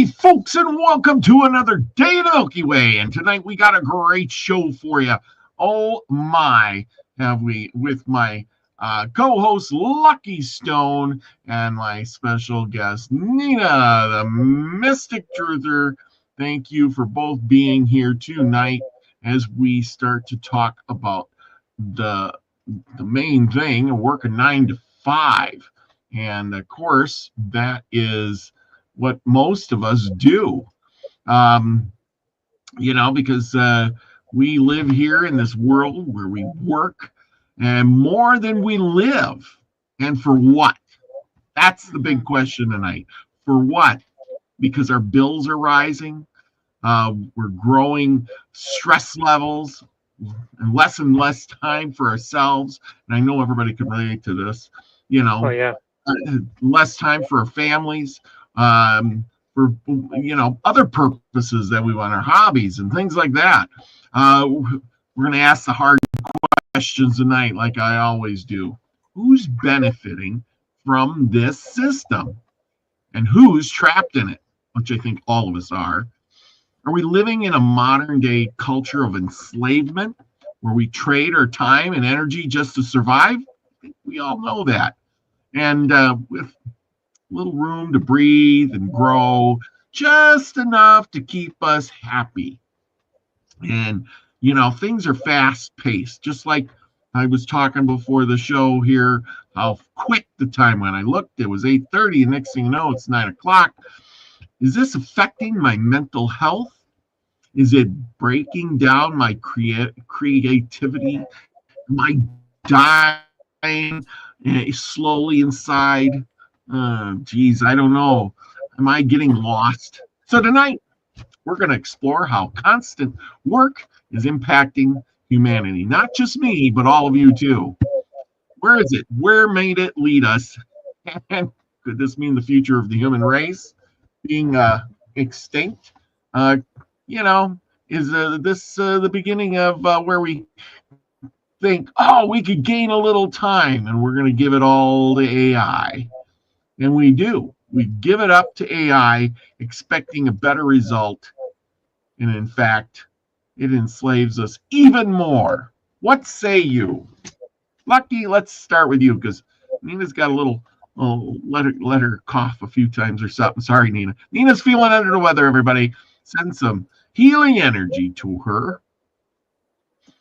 folks, and welcome to another day in the Milky Way. And tonight we got a great show for you. Oh my, have we, with my co-host Lucky Stone and my special guest Nina, the Mystic Truther. Thank you for both being here tonight as we start to talk about the main thing, working 9 to 5. And of course, that is what most of us do, because we live here in this world where we work and more than we live. And for what? That's the big question tonight. For what? Because our bills are rising. We're growing stress levels and less time for ourselves. And I know everybody can relate to this, Oh, yeah. Less time for our families, for other purposes that we want, our hobbies and things like that. We're going to ask the hard questions tonight, like I always do. Who's benefiting from this system, and who's trapped in it? Which I think all of us are. Are we living in a modern day culture of enslavement, where we trade our time and energy just to survive? I think we all know that. And with little room to breathe and grow, just enough to keep us happy. And, things are fast paced, just like I was talking before the show here, how quick the time went. I looked, it was 8:30, and next thing you know, it's 9 o'clock. Is this affecting my mental health? Is it breaking down my creativity? Am I dying slowly inside? I don't know. Am I getting lost? So tonight, we're going to explore how constant work is impacting humanity. Not just me, but all of you too. Where is it? Where may it lead us? And could this mean the future of the human race being extinct? Is this the beginning of where we think, we could gain a little time and we're going to give it all to AI? And we do. We give it up to AI, expecting a better result. And in fact, it enslaves us even more. What say you? Lucky, let's start with you, because Nina's got a little, let her cough a few times or something. Sorry, Nina. Nina's feeling under the weather, everybody. Send some healing energy to her.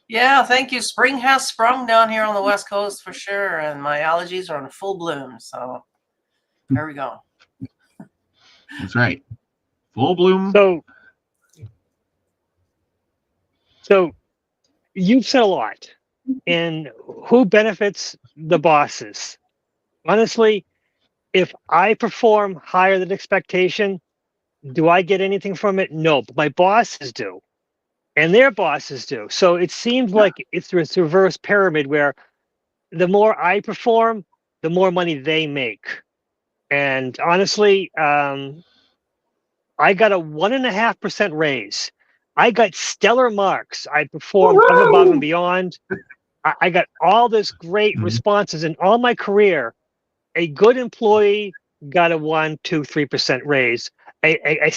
Yeah, thank you. Spring has sprung down here on the West Coast for sure, and my allergies are in full bloom. So there we go. That's right. Full bloom. So you've said a lot. And who benefits? The bosses. Honestly, if I perform higher than expectation, do I get anything from it? No, but my bosses do. And their bosses do. So it seems like it's this reverse pyramid where the more I perform, the more money they make. And honestly, I got a 1.5% raise. I got stellar marks. I performed above and beyond. I got all this great responses in all my career. A good employee got a 1, 2, 3% raise. A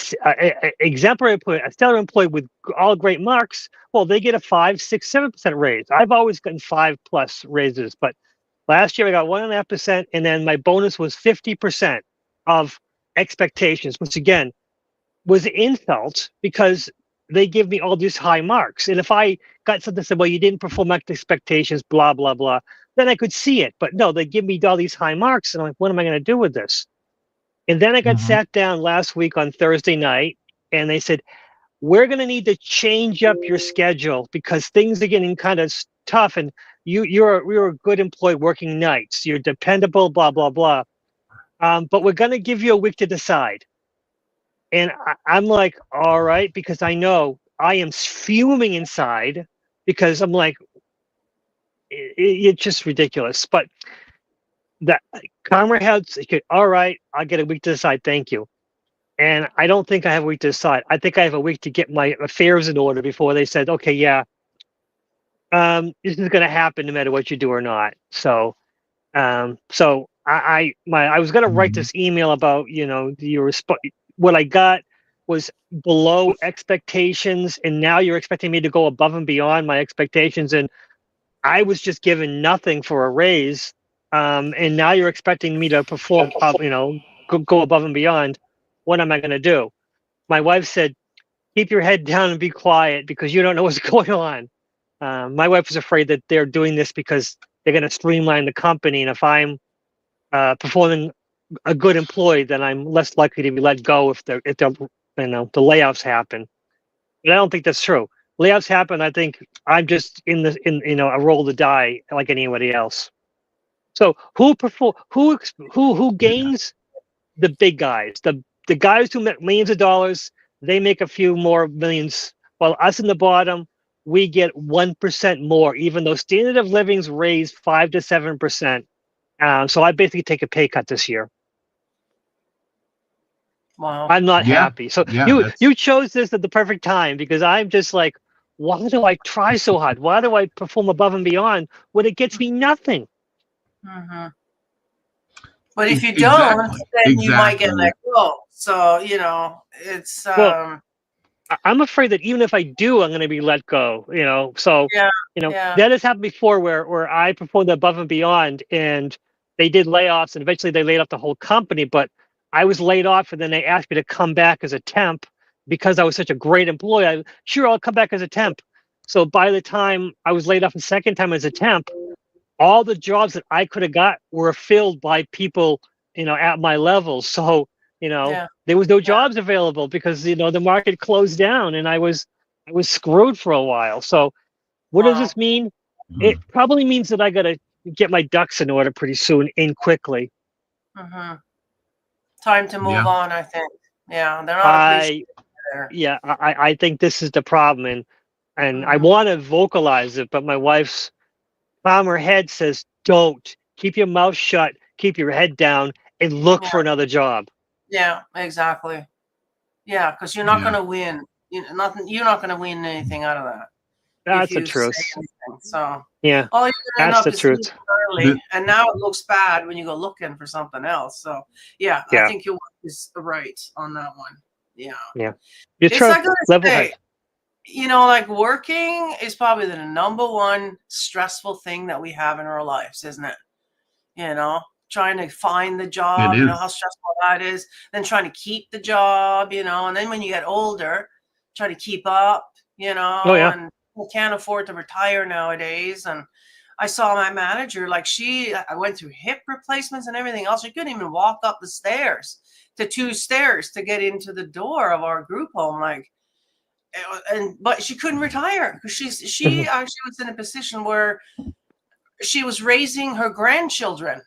exemplary employee, a stellar employee with all great marks, well, they get a 5, 6, 7% raise. I've always gotten 5+ raises, but last year I got 1.5%, and then my bonus was 50% of expectations, which again was an insult because they give me all these high marks. And if I got something that said, well, you didn't perform up to expectations, blah, blah, blah, then I could see it. But no, they give me all these high marks. And I'm like, what am I going to do with this? And then I got sat down last week on Thursday night, and they said, we're going to need to change up your schedule because things are getting kind of tough. And you're a good employee working nights. You're dependable, blah, blah, blah. But we're going to give you a week to decide. And I'm like, all right, because I know I am fuming inside because I'm like, it's just ridiculous. But that Comrade had, all right, I'll get a week to decide. Thank you. And I don't think I have a week to decide. I think I have a week to get my affairs in order before they said, okay, yeah, this is going to happen no matter what you do or not. So I was going to write this email about, your what I got was below expectations, and now you're expecting me to go above and beyond my expectations, and I was just given nothing for a raise, and now you're expecting me to perform, go above and beyond. What am I going to do? My wife said, keep your head down and be quiet because you don't know what's going on. My wife is afraid that they're doing this because they're going to streamline the company, and if I'm performing a good employee, then I'm less likely to be let go if the layoffs happen. But I don't think that's true. Layoffs happen. I think I'm just in a roll to die like anybody else. So who gains? The big guys, the guys who make millions of dollars, they make a few more millions, while us in the bottom, we get 1% more, even though standard of living's raised 5 to 7%. So I basically take a pay cut this year. Wow. I'm not happy. So you chose this at the perfect time, because I'm just like, why do I try so hard? Why do I perform above and beyond when it gets me nothing? Mm-hmm. But if you don't, then you might get let go. So, it's... Well, I'm afraid that even if I do, I'm going to be let go, So, that has happened before where I performed above and beyond, and they did layoffs, and eventually they laid off the whole company, but I was laid off, and then they asked me to come back as a temp because I was such a great employee. Sure, I'll come back as a temp. So by the time I was laid off the second time as a temp, all the jobs that I could have got were filled by people, at my level. So, there was no jobs available because, the market closed down, and I was screwed for a while. So what does this mean? It probably means that I got to get my ducks in order pretty soon and quickly. Mm-hmm. Time to move on, I think. Yeah, they're not appreciated there. Yeah, I think this is the problem, and I want to vocalize it, but my wife's her head says, don't. Keep your mouth shut, keep your head down, and look for another job. Yeah, exactly. Yeah, because you're not going to win. You're not going to win anything out of that. That's the truth. So yeah, all you're going to end up is truth. early, and now it looks bad when you go looking for something else. So I think your wife is right on that one. Yeah. You're like level head. Like working is probably the number one stressful thing that we have in our lives, isn't it? Trying to find the job, how stressful that is. Then trying to keep the job, and then when you get older, try to keep up, and we can't afford to retire nowadays. And I saw my manager, I went through hip replacements and everything else. She couldn't even walk up the 2 stairs to get into the door of our group home. But she couldn't retire because she actually was in a position where she was raising her grandchildren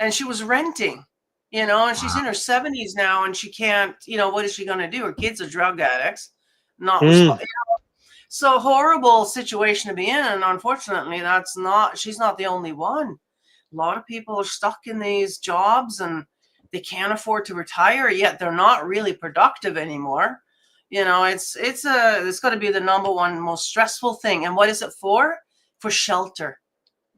and she was renting, and she's in her 70s now, and she can't, what is she going to do? Her kids are drug addicts, so horrible situation to be in. And unfortunately, she's not the only one. A lot of people are stuck in these jobs and they can't afford to retire, yet they're not really productive anymore. It's going to be the number one most stressful thing. And what is it for? For shelter.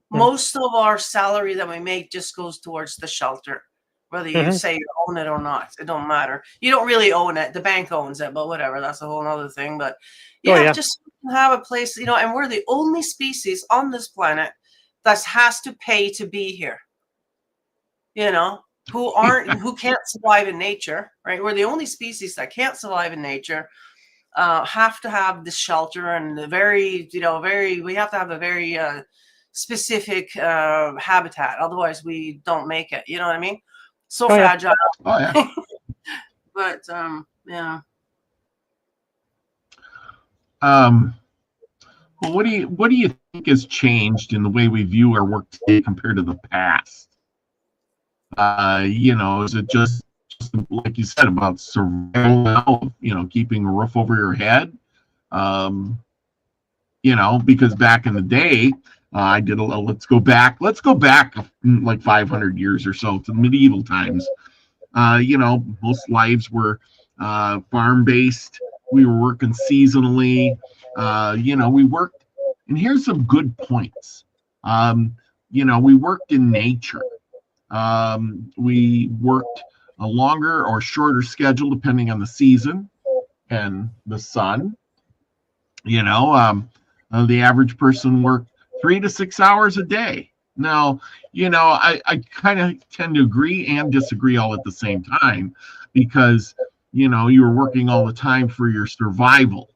Most of our salary that we make just goes towards the shelter, whether you say you own it or not. It don't matter. You don't really own it. The bank owns it, but whatever. That's a whole other thing. But just have a place, and we're the only species on this planet that has to pay to be here. Who can't survive in nature, right? We're the only species that can't survive in nature, have to have this shelter and we have to have a very specific habitat. Otherwise we don't make it. You know what I mean? So fragile. But Well, what do you think has changed in the way we view our work today compared to the past? Is it just like you said about survival now, keeping a roof over your head? Because back in the day, I did let's go back like 500 years or so to medieval times. Most lives were farm-based. We were working seasonally. We worked, and here's some good points. We worked in nature. We worked a longer or shorter schedule depending on the season. and the sun. The average person worked 3 to 6 hours a day. Now, I kind of tend to agree and disagree all at the same time, because, you were working all the time for your survival,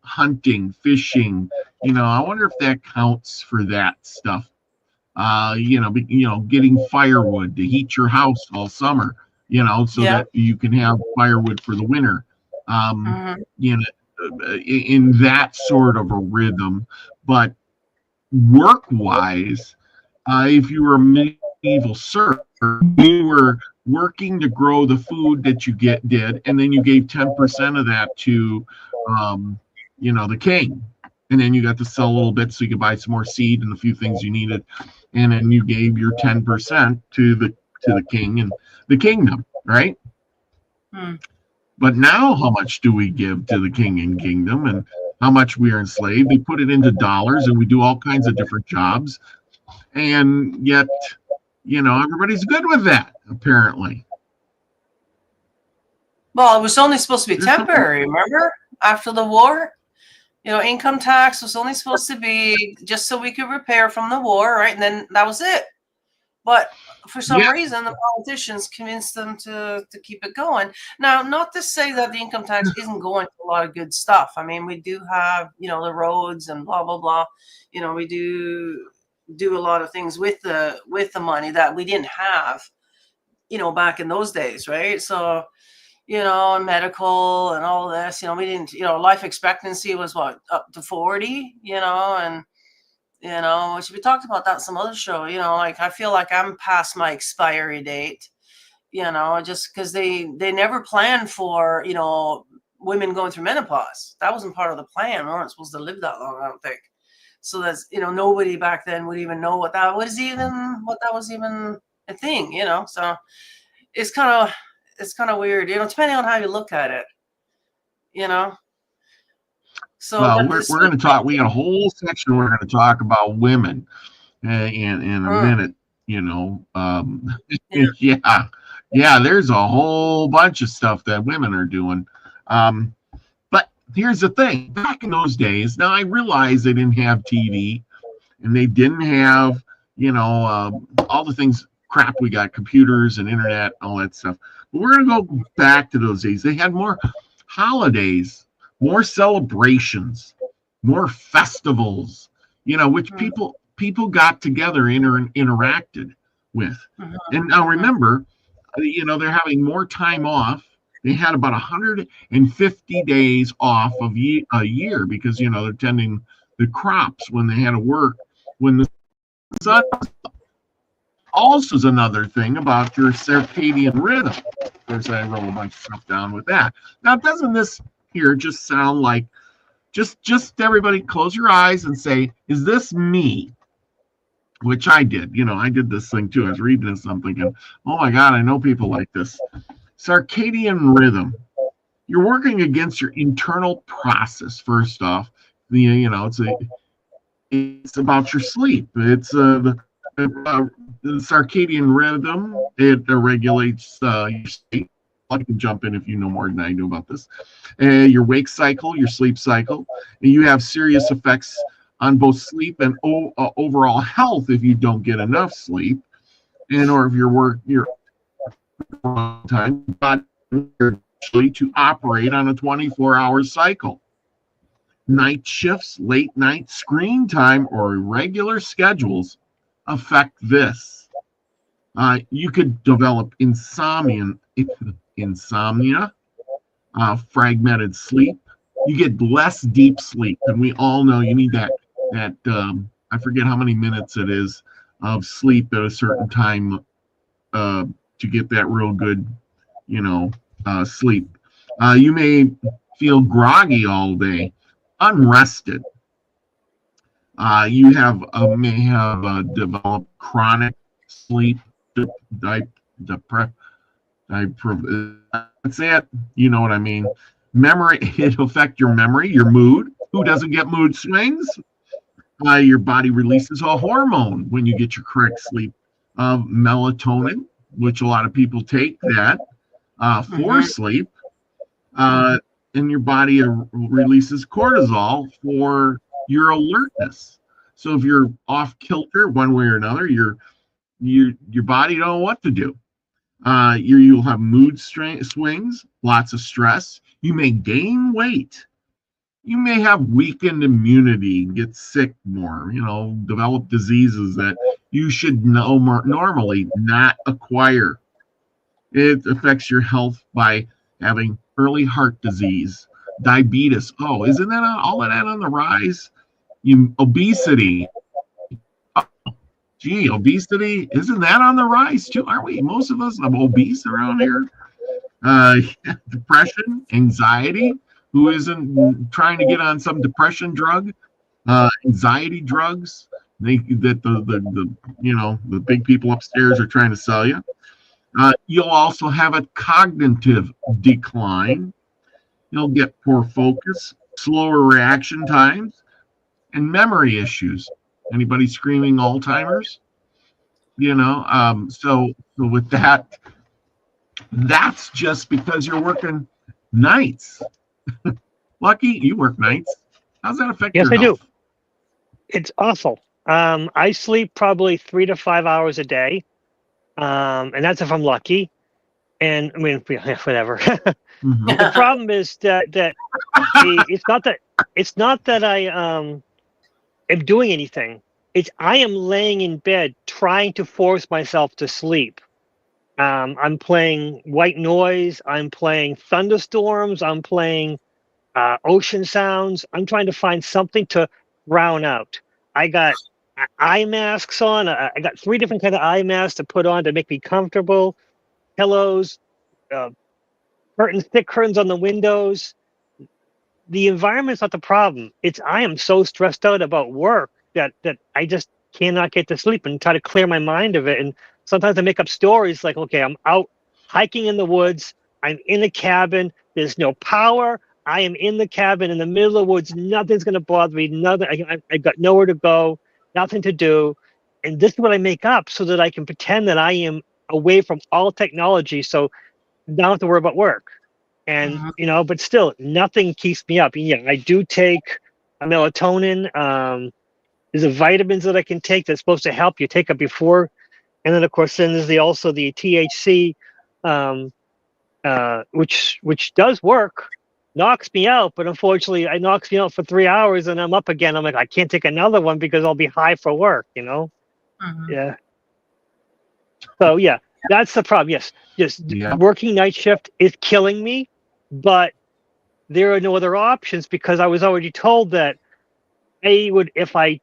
hunting, fishing, I wonder if that counts for that stuff. Getting firewood to heat your house all summer, so that you can have firewood for the winter. In that sort of a rhythm. But work-wise, if you were a medieval serf, you were working to grow the food that you did, and then you gave 10% of that to, the king, and then you got to sell a little bit so you could buy some more seed and a few things you needed, and then you gave your 10% to the king and the kingdom, right? But now, how much do we give to the king and kingdom, and how much we are enslaved? We put it into dollars, and we do all kinds of different jobs, and yet, everybody's good with that, apparently. Well, it was only supposed to be temporary, remember? After the war, income tax was only supposed to be just so we could repair from the war, right? And then that was it. But for some reason, the politicians convinced them to keep it going. Now, not to say that the income tax isn't going to a lot of good stuff. I mean, we do have, the roads and blah, blah, blah. We do a lot of things with the money that we didn't have, back in those days, right? So, and medical and all this, we didn't, life expectancy was what, up to 40, and which we talked about that in some other show, like I feel like I'm past my expiry date, just because they never planned for, women going through menopause. That wasn't part of the plan. We weren't supposed to live that long, I don't think. So that's, nobody back then would even know what that was even a thing, so it's kind of weird, depending on how you look at it, So we're going to talk. We got a whole section we're going to talk about women in a minute. There's a whole bunch of stuff that women are doing. But here's the thing: back in those days, now I realize they didn't have TV, and they didn't have all the things crap we got, computers and internet, all that stuff. But we're going to go back to those days. They had more holidays, more celebrations, more festivals, which people got together and interacted with. And now remember, they're having more time off. They had about 150 days off of a year because, they're tending the crops when they had to work when the sun. Also is another thing about your circadian rhythm. Of course, I wrote a bunch of stuff down with that. Now, doesn't this here just sound like, just everybody close your eyes and say, is this me? Which I did. I did this thing too. I was reading this, I'm thinking, oh my God, I know people like this. Circadian rhythm. You're working against your internal process. First off, it's about your sleep. It's the circadian rhythm. It regulates your sleep. You can jump in if you know more than I do about this. Your wake cycle, your sleep cycle. You have serious effects on both sleep and overall health if you don't get enough sleep, or if your time, but to operate on a 24-hour cycle. Night shifts, late night screen time, or irregular schedules affect this. You could develop insomnia, fragmented sleep. You get less deep sleep, and we all know you need that I forget how many minutes it is of sleep at a certain time to get that real good, sleep. You may feel groggy all day, unrested. You may have developed chronic sleep depression. That's it. You know what I mean. Memory, it affects your memory, your mood. Who doesn't get mood swings? Your body releases a hormone when you get your correct sleep, melatonin, which a lot of people take that for sleep. and your body releases cortisol for your alertness. So if you're off kilter one way or another, your body don't know what to do. You'll have mood swings, lots of stress. You may gain weight. You may have weakened immunity, get sick more, develop diseases that you should normally not acquire. It affects your health by having early heart disease, diabetes. Oh, isn't that all of that on the rise? Obesity. Gee, obesity, isn't that on the rise too? Aren't we? Most of us are obese around here. Depression, anxiety. Who isn't trying to get on some depression drug? Anxiety drugs that the big people upstairs are trying to sell you. You'll also have a cognitive decline. You'll get poor focus, slower reaction times, and memory issues. Anybody screaming Alzheimer's? So with that, that's just because you're working nights. Lucky, you work nights. How's that affect your health? Yes, I do. It's awful. I sleep probably 3 to 5 hours a day. And that's if I'm lucky. And I mean, whatever. Mm-hmm. The problem is that it's not that I am doing anything. I am laying in bed trying to force myself to sleep. I'm playing white noise. I'm playing thunderstorms. I'm playing ocean sounds. I'm trying to find something to drown out. I got eye masks on. I got 3 different kinds of eye masks to put on to make me comfortable. Pillows, curtains, thick curtains on the windows. The environment's not the problem. I am so stressed out about work that I just cannot get to sleep and try to clear my mind of it. And sometimes I make up stories like, okay, I'm out hiking in the woods. I'm in a cabin. There's no power. I am in the cabin in the middle of the woods. Nothing's going to bother me. Nothing. I got nowhere to go, nothing to do. And this is what I make up so that I can pretend that I am away from all technology. So I don't have to worry about work. And, but still, nothing keeps me up. Yeah, I do take a melatonin. There's vitamins that I can take that's supposed to help you take it before. And then, of course, there's also the THC, which does work, knocks me out. But unfortunately, it knocks me out for 3 hours and I'm up again. I'm like, I can't take another one because I'll be high for work, Yeah. So, yeah, that's the problem. Yes, just working night shift is killing me. But there are no other options because I was already told that if I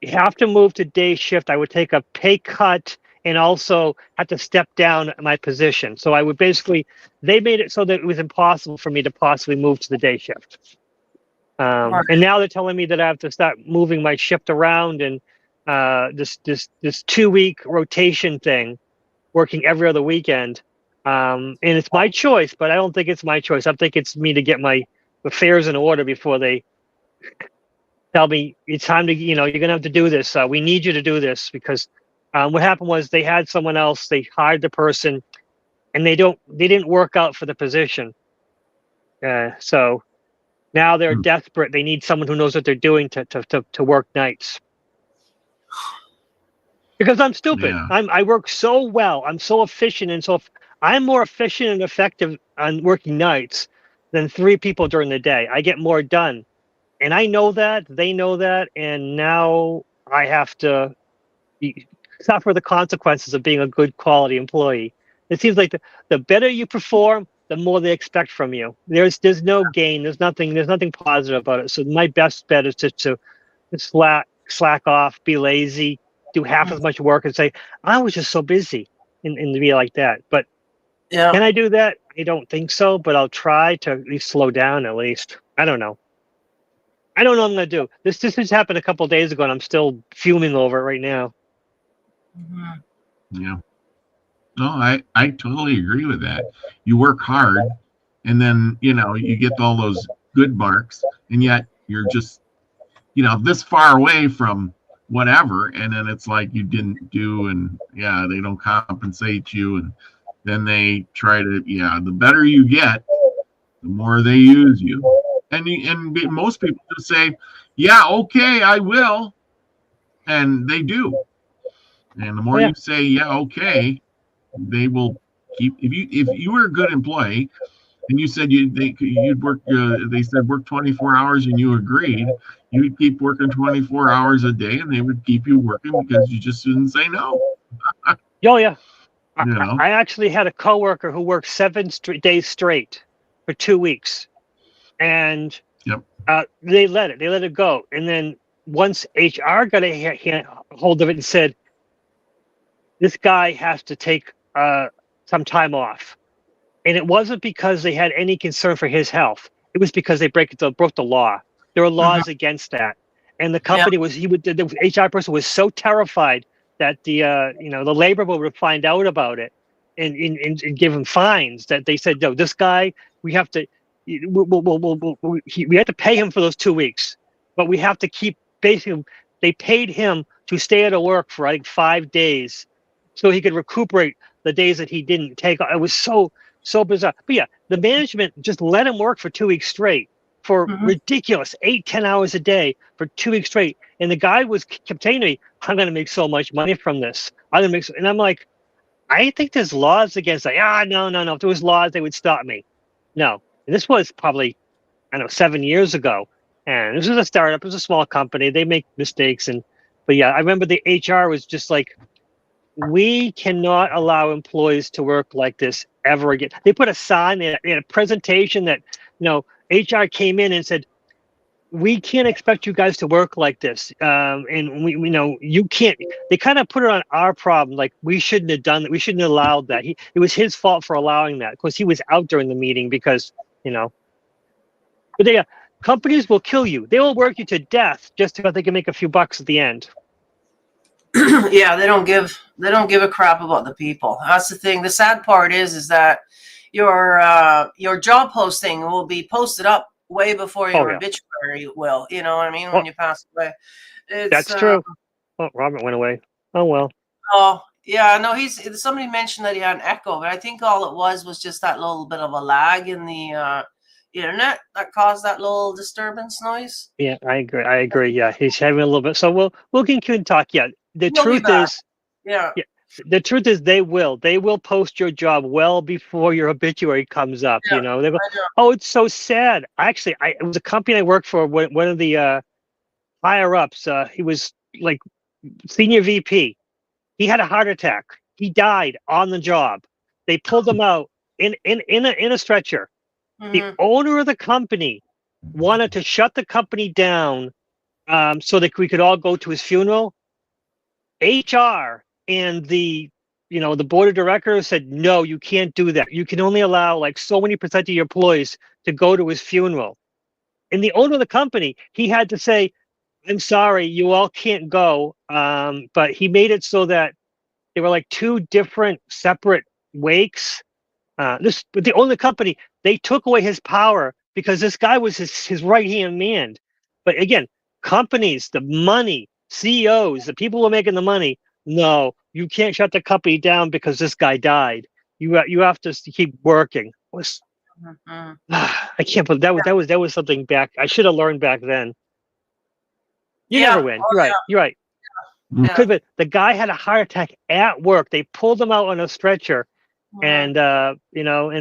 have to move to day shift, I would take a pay cut and also have to step down my position. So I would they made it so that it was impossible for me to possibly move to the day shift. And now they're telling me that I have to start moving my shift around and this 2-week rotation thing, working every other weekend. And it's my choice, but I don't think it's my choice. I think it's me to get my affairs in order before they tell me it's time to, you're going to have to do this. We need you to do this because what happened was they had someone else, they hired the person and they didn't work out for the position. So now they're desperate. They need someone who knows what they're doing to work nights. Because I'm stupid. Yeah. I work so well. I'm so efficient. And so I'm more efficient and effective on working nights than 3 people during the day. I get more done. And I know that, they know that, and now I have to suffer the consequences of being a good quality employee. It seems like the better you perform, the more they expect from you. There's no gain. There's nothing positive about it. So my best bet is to slack off, be lazy, do half as much work, and say I was just so busy, and to be like that. But can I do that? I don't think so. But I'll try to at least slow down. At least I don't know. I don't know what I'm going to do. This just happened a couple of days ago, and I'm still fuming over it right now. Yeah. No, I totally agree with that. You work hard, and then, you get all those good marks, and yet you're just, this far away from whatever, and then it's like you didn't do, and, they don't compensate you, and then they try to, the better you get, the more they use you. And most people just say, yeah, okay, I will. And they do. And the more Yeah. you say, yeah, okay, they will keep. If you were a good employee and you said you'd work, they said work 24 hours and you agreed, you'd keep working 24 hours a day and they would keep you working because you just didn't say no. Oh yeah. You know? I actually had a coworker who worked 7 days straight for 2 weeks, and Yep. they let it go. And then once HR got a hold of it and said, this guy has to take some time off, and it wasn't because they had any concern for his health. It was because they broke the law. There were laws against that, and the company the HR person was so terrified that the the labor would find out about it and give him fines, that they said, no, this guy, we have to we have to pay him for those 2 weeks, but we have to keep basically. They paid him to stay out of work for, I think, 5 days, so he could recuperate the days that he didn't take. It was so bizarre. But yeah, the management just let him work for 2 weeks straight for ridiculous 8-10 hours a day for 2 weeks straight. And the guy kept saying to me, I'm going to make so much money from this. And I'm like, I think there's laws against that. No. If there was laws, they would stop me. No. And this was probably, 7 years ago. And this was a startup. It was a small company. They make mistakes. But yeah, I remember the HR was just like, we cannot allow employees to work like this ever again. They put a sign, they had a presentation that, HR came in and said, we can't expect you guys to work like this. And we know you can't. They kind of put it on our problem. Like, we shouldn't have done that. We shouldn't have allowed that. It was his fault for allowing that. Of course, he was out during the meeting because, but companies will kill you. They will work you to death just so they can make a few bucks at the end. Yeah, they don't give a crap about the people. That's the thing. The sad part is that your job posting will be posted up way before your obituary will. You know what I mean? When you pass away. That's true. Oh, Robert went away. Oh well. Oh yeah, no. Somebody mentioned that he had an echo, but I think all it was just that little bit of a lag in the internet that caused that little disturbance noise. Yeah, I agree. Yeah, he's having a little bit. So we'll continue to talk. Yeah, the truth is, the truth is they will post your job well before your obituary comes up. They go, oh, it's so sad. Actually, it was a company I worked for. One of the higher ups. He was like senior VP. He had a heart attack. He died on the job. They pulled him out in a stretcher. The owner of the company wanted to shut the company down so that we could all go to his funeral. HR and the board of directors said, no, you can't do that. You can only allow like so many % of your employees to go to his funeral. And the owner of the company, he had to say, I'm sorry, you all can't go. But he made it so that there were like 2 different separate wakes. But the owner of the company, they took away his power because this guy was his right-hand man. But again, companies, the money, CEOs, the people who are making the money, no, you can't shut the company down because this guy died. You have to keep working. I can't believe that was something back. I should have learned back then. You never win. You're right. Yeah. Could have been. The guy had a heart attack at work. They pulled him out on a stretcher. And and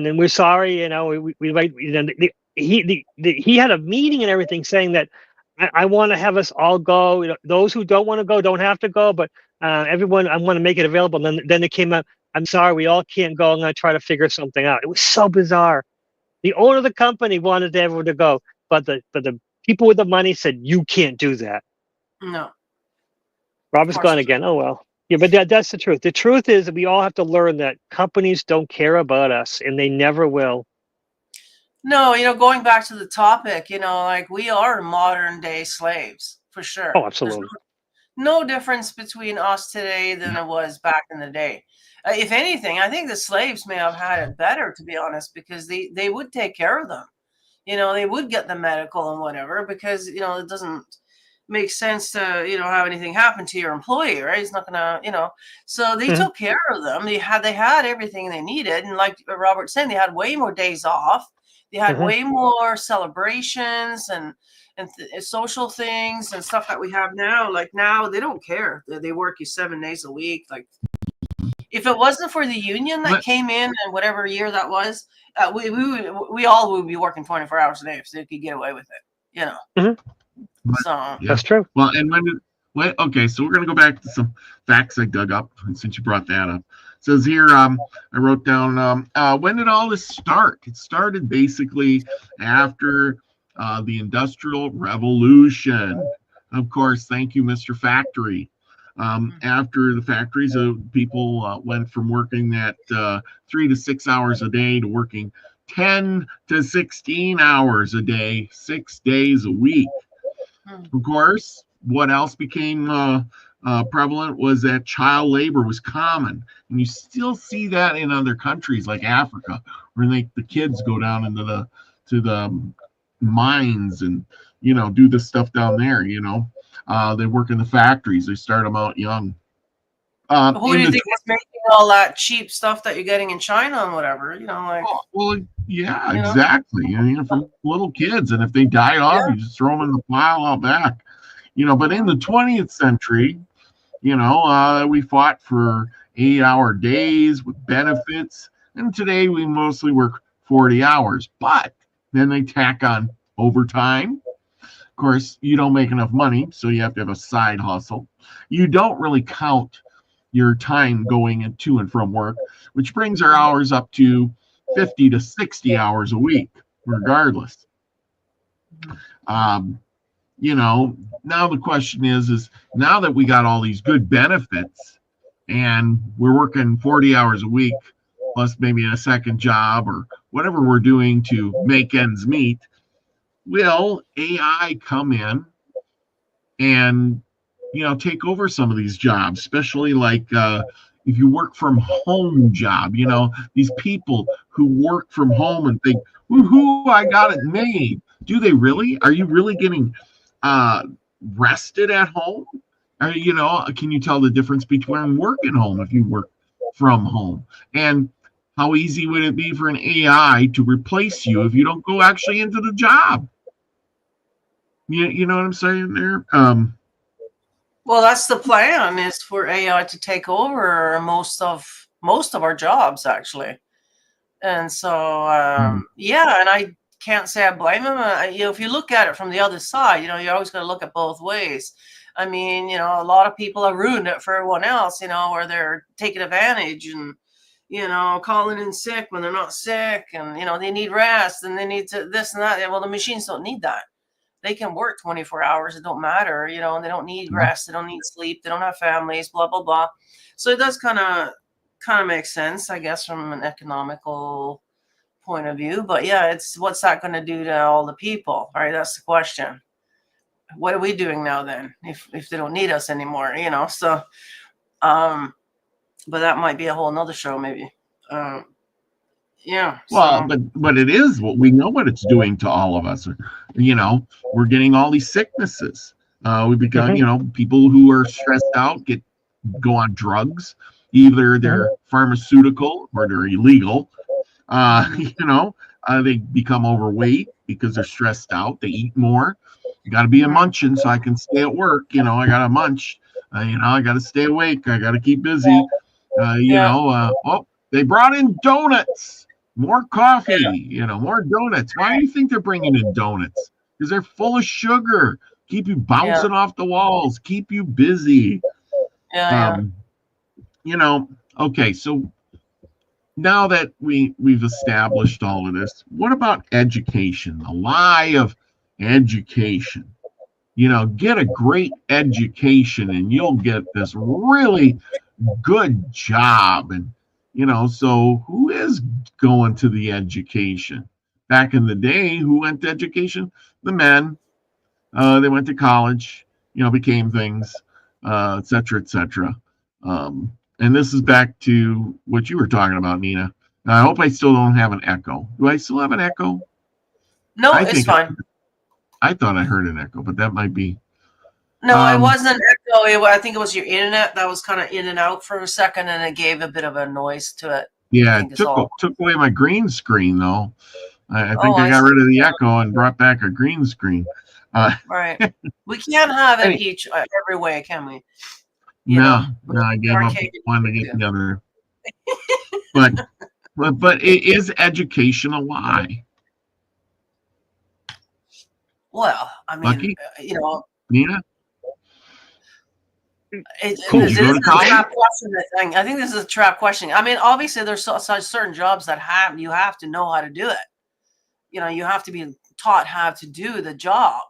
then we're sorry, he had a meeting and everything saying that I want to have us all go. Those who don't want to go don't have to go, but everyone, I want to make it available. And then it came out, I'm sorry, we all can't go. I'm going to try to figure something out. It was so bizarre. The owner of the company wanted everyone to go, but the people with the money said, you can't do that. No. Robert's gone again. Oh well. Yeah, but that's the truth. The truth is that we all have to learn that companies don't care about us, and they never will. No, going back to the topic, like we are modern day slaves for sure. Oh, absolutely. No difference between us today than it was back in the day. If anything, I think the slaves may have had it better, to be honest, because they would take care of them. They would get the medical and whatever, because, it doesn't make sense to, have anything happen to your employee, right? He's not gonna, so they took care of them. They had everything they needed. And like Robert said, they had way more days off. They had way more celebrations and social things and stuff that we have now. Like now, they don't care. They work you 7 days a week. Like if it wasn't for the union that came in and whatever year that was, we all would be working 24 hours a day if they could get away with it. You know. So that's true. Well, and okay, so we're gonna go back to some facts I dug up since you brought that up. It says here, I wrote down when did all this start? It started basically after the Industrial Revolution. Of course, thank you, Mr. Factory. After the factories, people went from working that 3 to 6 hours a day to working 10 to 16 hours a day, 6 days a week. Of course, what else became prevalent was that child labor was common, and you still see that in other countries like Africa, where the kids go down into the mines and do this stuff down there. They work in the factories. They start them out young. Who do you think is making all that cheap stuff that you're getting in China and whatever? Well, yeah, exactly. For little kids, and if they die off, you just throw them in the pile out back. But in the 20th century, we fought for 8-hour days with benefits, and today we mostly work 40 hours. But then they tack on overtime. Of course, you don't make enough money, so you have to have a side hustle. You don't really count your time going to and from work, which brings our hours up to 50 to 60 hours a week, regardless. Now the question is now that we got all these good benefits and we're working 40 hours a week, plus maybe a second job or whatever we're doing to make ends meet, will AI come in and take over some of these jobs, especially like if you work from home job, these people who work from home and think, woohoo, I got it made. Do they really? Are you really getting rested at home? Or, can you tell the difference between work and home if you work from home? And how easy would it be for an AI to replace you if you don't go actually into the job? You know what I'm saying there? Well, that's the plan, is for AI to take over most of our jobs, actually. And so, and I can't say I blame him. If you look at it from the other side, you're always going to look at both ways. I mean, a lot of people have ruined it for everyone else, where they're taking advantage and, calling in sick when they're not sick, and, they need rest and they need to this and that. Well, the machines don't need that. They can work 24 hours. It don't matter, and they don't need rest. They don't need sleep. They don't have families, blah, blah, blah. So it does kind of make sense, I guess, from an economical point of view. But yeah, it's what's that going to do to all the people? All right, that's the question. What are we doing now then if they don't need us anymore, So, but that might be a whole nother show maybe. Yeah. Well, but it is what we know what it's doing to all of us. We're getting all these sicknesses. We become, people who are stressed out go on drugs. Either they're pharmaceutical or they're illegal. They become overweight because they're stressed out. They eat more. You got to be a munchin' so I can stay at work. I got to munch. I got to stay awake. I got to keep busy. They brought in donuts. More coffee, more donuts. Why do you think they're bringing in donuts? Because they're full of sugar. Keep you bouncing off the walls. Keep you busy. Okay, so now that we've established all of this, what about education? The lie of education. Get a great education and you'll get this really good job. And so who is going to the education? Back in the day, who went to education? The men. They went to college, became things, et cetera, et cetera. And this is back to what you were talking about, Nina. I hope I still don't have an echo. Do I still have an echo? No, it's fine. I thought I heard an echo, but that might be. No, it wasn't an echo. I think it was your internet that was kind of in and out for a second, and it gave a bit of a noise to it. Yeah, it took away my green screen, though. I think I got rid of the echo and brought back a green screen. Right. We can't have it every way, can we? No, I gave up one to get the other. But is education a lie? Well, I mean, Lucky? Nina? It's a trap question. I think this is a trap question. I mean, obviously, there's certain jobs that you have to know how to do it. You have to be taught how to do the job.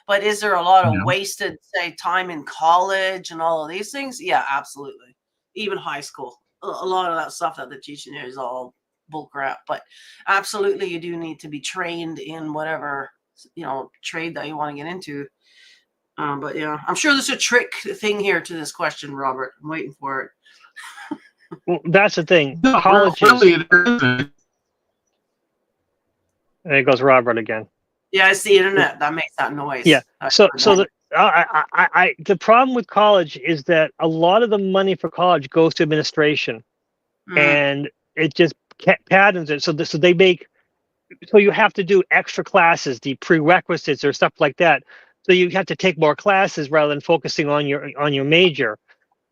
But is there a lot of wasted, say, time in college and all of these things? Yeah, absolutely. Even high school, a lot of that stuff that they're teaching you is all bull crap. But absolutely, you do need to be trained in whatever trade that you want to get into. But yeah, I'm sure there's a trick thing here to this question, Robert. I'm waiting for it. Well, that's the thing. No, Colleges. Really, there isn't. There goes Robert again. Yeah, it's the internet that makes that noise. Yeah. So the problem with college is that a lot of the money for college goes to administration, and it just patterns it. So they make. So you have to do extra classes, the prerequisites or stuff like that. So you have to take more classes rather than focusing on your major.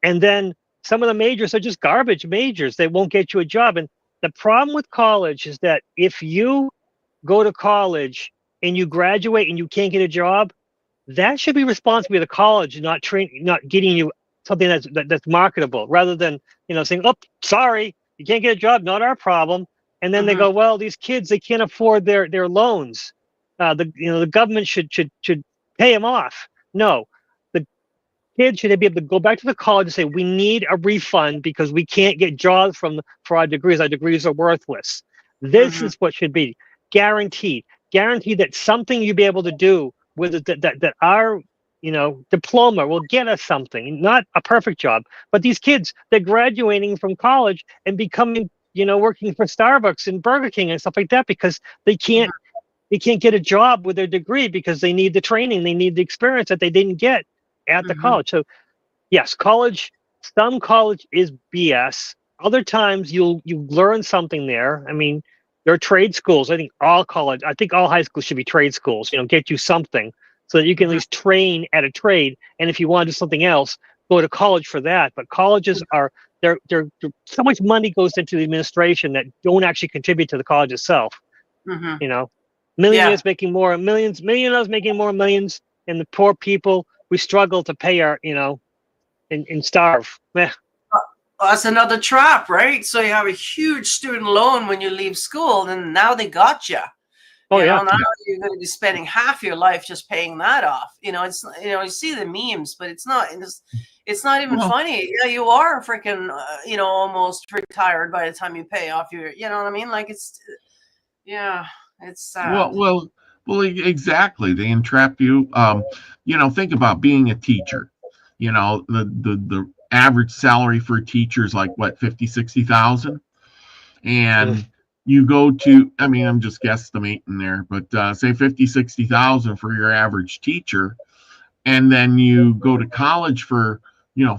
And then some of the majors are just garbage majors. They won't get you a job. And the problem with college is that if you go to college and you graduate and you can't get a job, that should be responsibility of the college, not getting you something that's marketable, rather than saying, "Oh, sorry, you can't get a job, not our problem." And then they go, "Well, these kids, they can't afford their loans. The government should pay them off." No, the kids should be able to go back to the college and say, "We need a refund because we can't get jobs for our degrees. Our degrees are worthless." This is what should be guaranteed. Guaranteed that something you'll be able to do with it, that our diploma will get us something, not a perfect job. But these kids, they're graduating from college and becoming working for Starbucks and Burger King and stuff like that because they can't get a job with their degree because they need the training, they need the experience that they didn't get at the college. So yes, some college is BS. Other times you learn something there. I mean, there are trade schools. I think all high schools should be trade schools, get you something so that you can at least train at a trade. And if you want to do something else, go to college for that. But colleges are, they're so much money goes into the administration that don't actually contribute to the college itself. Millionaires making more millions, millionaires making more millions, and the poor people, we struggle to pay our, and starve. That's another trap, right? So you have a huge student loan when you leave school, and now they got you. Now you're going to be spending half your life just paying that off. It's you see the memes, but it's not even funny. Yeah, you are freaking almost retired by the time you pay off your. You know what I mean? Like it's sad. Well, exactly. They entrap you. Think about being a teacher. The average salary for a teacher is like what, 50,000-60,000, and you go to, I mean, I'm just guesstimating there, but say 50,000-60,000 for your average teacher, and then you go to college for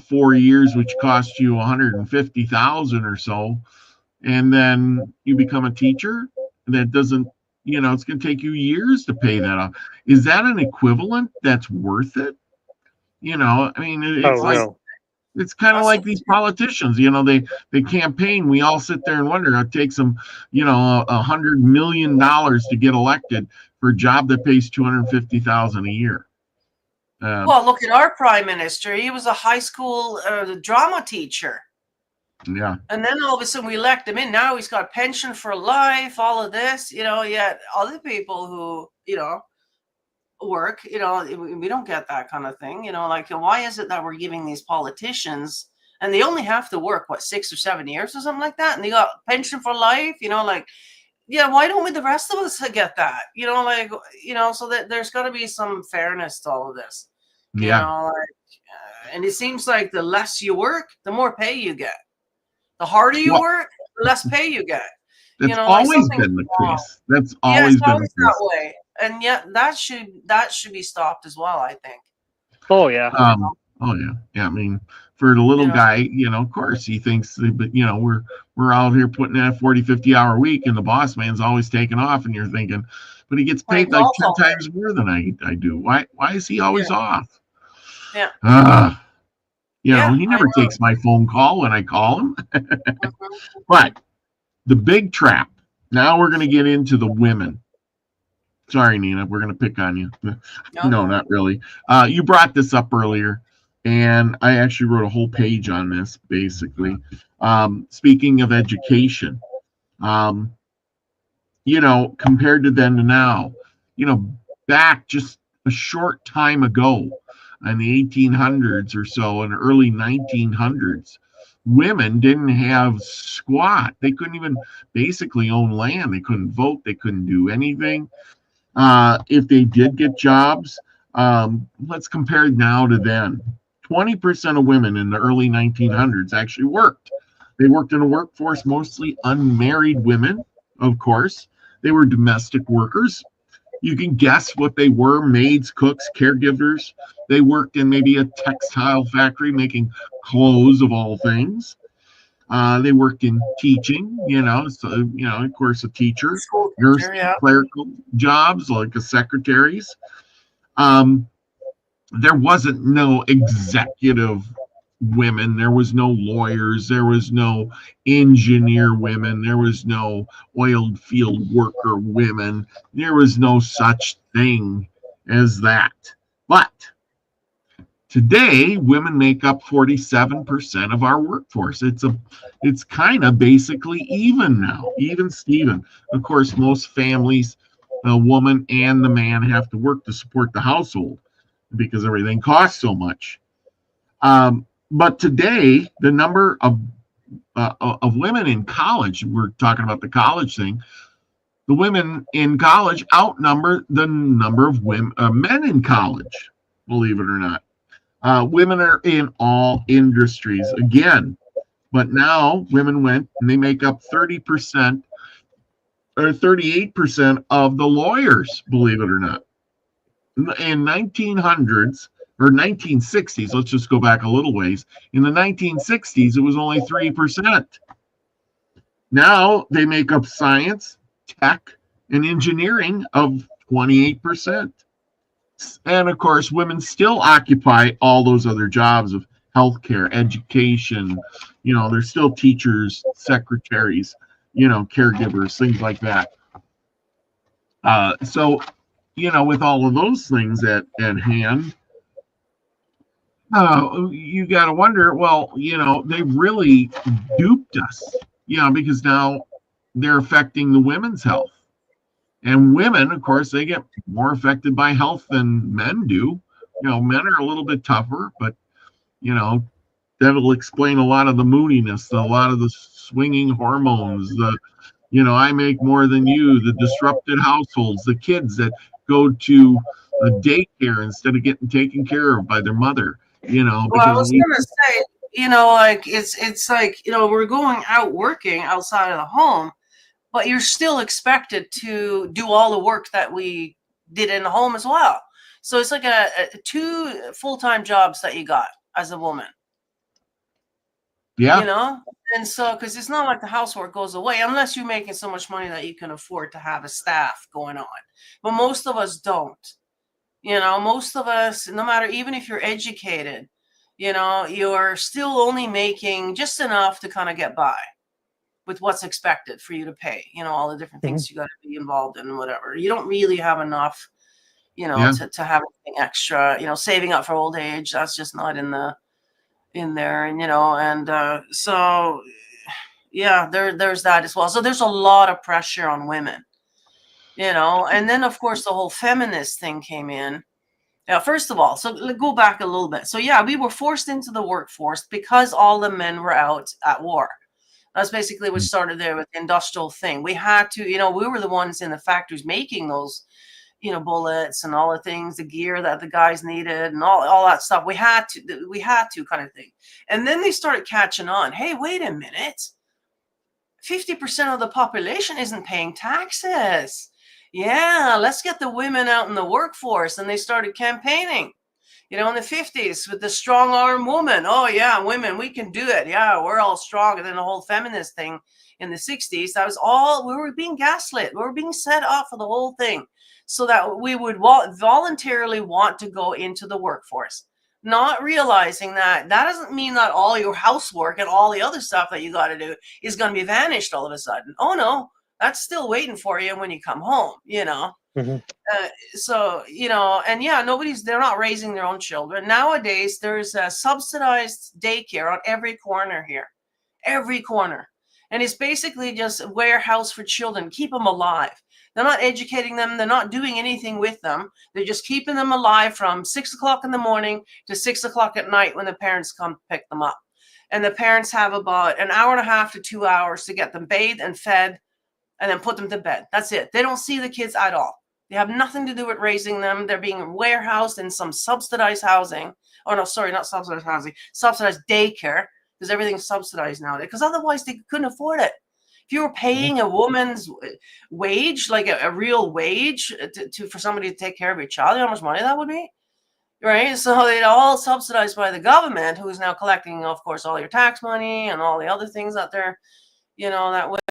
4 years, which costs you 150,000 or so, and then you become a teacher. That doesn't, it's going to take you years to pay that off. Is that an equivalent that's worth it? I mean, it's it's kind of like these politicians, they campaign. We all sit there and wonder, it takes them, $100 million to get elected for a job that pays $250,000 a year. Well, look at our prime minister. He was a high school drama teacher. Yeah. And then all of a sudden we elect him in. Now he's got a pension for life, all of this, yet other people who, work, we don't get that kind of thing, like, why is it that we're giving these politicians, and they only have to work 6 or 7 years or something like that, and they got pension for life, why don't we, the rest of us, get that, so that there's got to be some fairness to all of this, and it seems like the less you work, the more pay you get. The harder you work, the less pay you get. That's always been the case. That's always been the case. That way. And yet that should be stopped as well, I think. Oh yeah. Oh yeah, yeah. I mean, for the little You know, guy, of course he thinks that, but we're out here putting in a 40, 50 hour week, and the boss man's always taking off, and you're thinking, but he gets playing paid like golf 10 all day. times more than I do. Why is he Yeah, always off? yeah, Uh, yeah. he I never takes my phone call when I call him. know. Mhm. But the big trap. Now we're going to get into the women. Sorry, Nina, we're going to pick on you. No, Okay. not really. You brought this up earlier, and I actually wrote a whole page on this, basically. Speaking of education, um, compared to then to now, back just a short time ago in the 1800s or so, and early 1900s, women didn't have squat. They couldn't even basically own land. They couldn't vote. They couldn't do anything. If they did get jobs, let's compare now to then. 20% of women in the early 1900s actually worked. They worked in a workforce, mostly unmarried women, of course. They were domestic workers. You can guess what they were: maids, cooks, caregivers. They worked in maybe a textile factory making clothes of all things. They worked in teaching, so, of course, a teacher, School nurse, teacher. Yeah. clerical jobs like a secretaries. Um, there wasn't no executive women. There was no lawyers. There was no engineer women. There was no oil field worker women. There was no such thing as that. But today, women make up 47% of our workforce. It's kind of basically even now, even Steven. Of course, most families, the woman and the man have to work to support the household because everything costs so much. But today, the number of women in college, we're talking about the college thing, the women in college outnumber the number of women, men in college, believe it or not. Women are in all industries again, but now women went and they make up 30% or 38% of the lawyers, believe it or not. In 1900s or 1960s, let's just go back a little ways. In the 1960s, it was only 3%. Now they make up science, tech, and engineering of 28%. And of course, women still occupy all those other jobs of healthcare, education. They're still teachers, secretaries, caregivers, things like that. So, with all of those things at hand, you got to wonder, well, they really duped us, because now they're affecting the women's health. And women, of course, they get more affected by health than men do. Men are a little bit tougher, but, you know, that'll explain a lot of the moodiness, a lot of the swinging hormones, I make more than you, the disrupted households, the kids that go to a daycare instead of getting taken care of by their mother, Well, I because was gonna say, like it's like we're going out working outside of the home, but you're still expected to do all the work that we did in the home as well. So it's like a two full-time jobs that you got as a woman. yeah, And so because it's not like the housework goes away unless you're making so much money that you can afford to have a staff going on, but most of us don't. Most of us, no matter, even if you're educated, you're still only making just enough to kind of get by with what's expected for you to pay, all the different things you got to be involved in, whatever. You don't really have enough, yeah, to have anything extra, saving up for old age. That's just not in there. And so yeah, there's that as well. So there's a lot of pressure on women, and then of course the whole feminist thing came in. Yeah, first of all, so go back a little bit. So yeah, we were forced into the workforce because all the men were out at war. That's basically what started there with the industrial thing. We had to, we were the ones in the factories making those, bullets and all the things, the gear that the guys needed and all that stuff. We had to kind of thing. And then they started catching on. Hey, wait a minute. 50% of the population isn't paying taxes. Yeah, let's get the women out in the workforce. And they started campaigning. You know, in the 50s with the strong arm woman. Oh yeah, women, we can do it. Yeah, we're all strong. And then the whole feminist thing in the 60s, that was all, we were being gaslit. We were being set up for the whole thing so that we would voluntarily want to go into the workforce, not realizing that that doesn't mean that all your housework and all the other stuff that you got to do is going to be vanished all of a sudden. Oh no, that's still waiting for you when you come home, you know. So, you know, and yeah, they're not raising their own children. Nowadays, there's a subsidized daycare on every corner here, every corner. And it's basically just a warehouse for children, keep them alive. They're not educating them. They're not doing anything with them. They're just keeping them alive from 6 o'clock in the morning to 6 o'clock at night when the parents come pick them up. And the parents have about an hour and a half to 2 hours to get them bathed and fed and then put them to bed. That's it. They don't see the kids at all. They have nothing to do with raising them. They're being warehoused in some subsidized housing. Oh, no, sorry, not subsidized housing, subsidized daycare, because everything's subsidized nowadays, because otherwise they couldn't afford it. If you were paying a woman's wage, like a real wage for somebody to take care of your child, you know how much money that would be? Right? So they're all subsidized by the government, who is now collecting, of course, all your tax money and all the other things that they're, you know, that women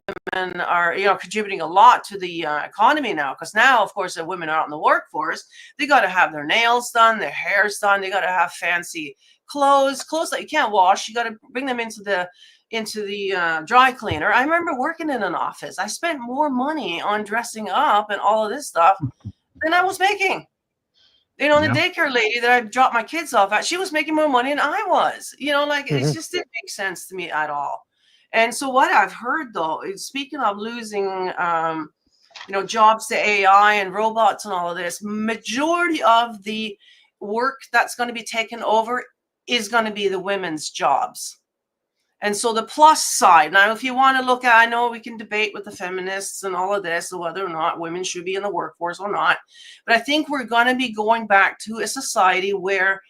are, you know, contributing a lot to the economy now. Because now, of course, the women are out in the workforce. They got to have their nails done, their hair's done. They got to have fancy clothes that you can't wash. You got to bring them into the dry cleaner. I remember working in an office. I spent more money on dressing up and all of this stuff than I was making. You know, the daycare lady that I dropped my kids off at, she was making more money than I was. You know, like it just didn't make sense to me at all. And so what I've heard, though, is speaking of losing, you know, jobs to AI and robots and all of this, majority of the work that's going to be taken over is going to be the women's jobs. And so the plus side, now, if you want to look at, I know we can debate with the feminists and all of this, whether or not women should be in the workforce or not. But I think we're going to be going back to a society where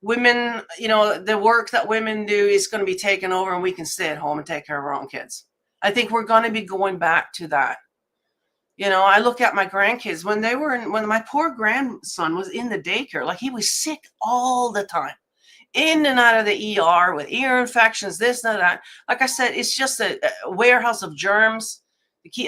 women, you know, the work that women do is going to be taken over and we can stay at home and take care of our own kids. I think we're going to be going back to that. You know, I look at my grandkids when my poor grandson was in the daycare, like he was sick all the time, in and out of the ER with ear infections, this and that. Like I said, it's just a warehouse of germs.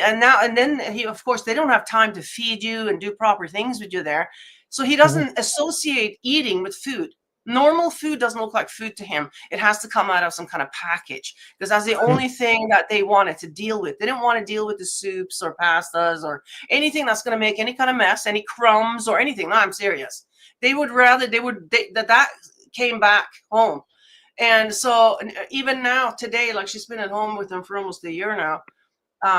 And then of course, they don't have time to feed you and do proper things with you there. So he doesn't associate eating with food. Normal food doesn't look like food to him. It has to come out of some kind of package, because that's the only thing that they wanted to deal with. They didn't want to deal with the soups or pastas or anything that's going to make any kind of mess, any crumbs or anything. No, I'm serious. They would rather that came back home. And so even now today, like she's been at home with him for almost a year now,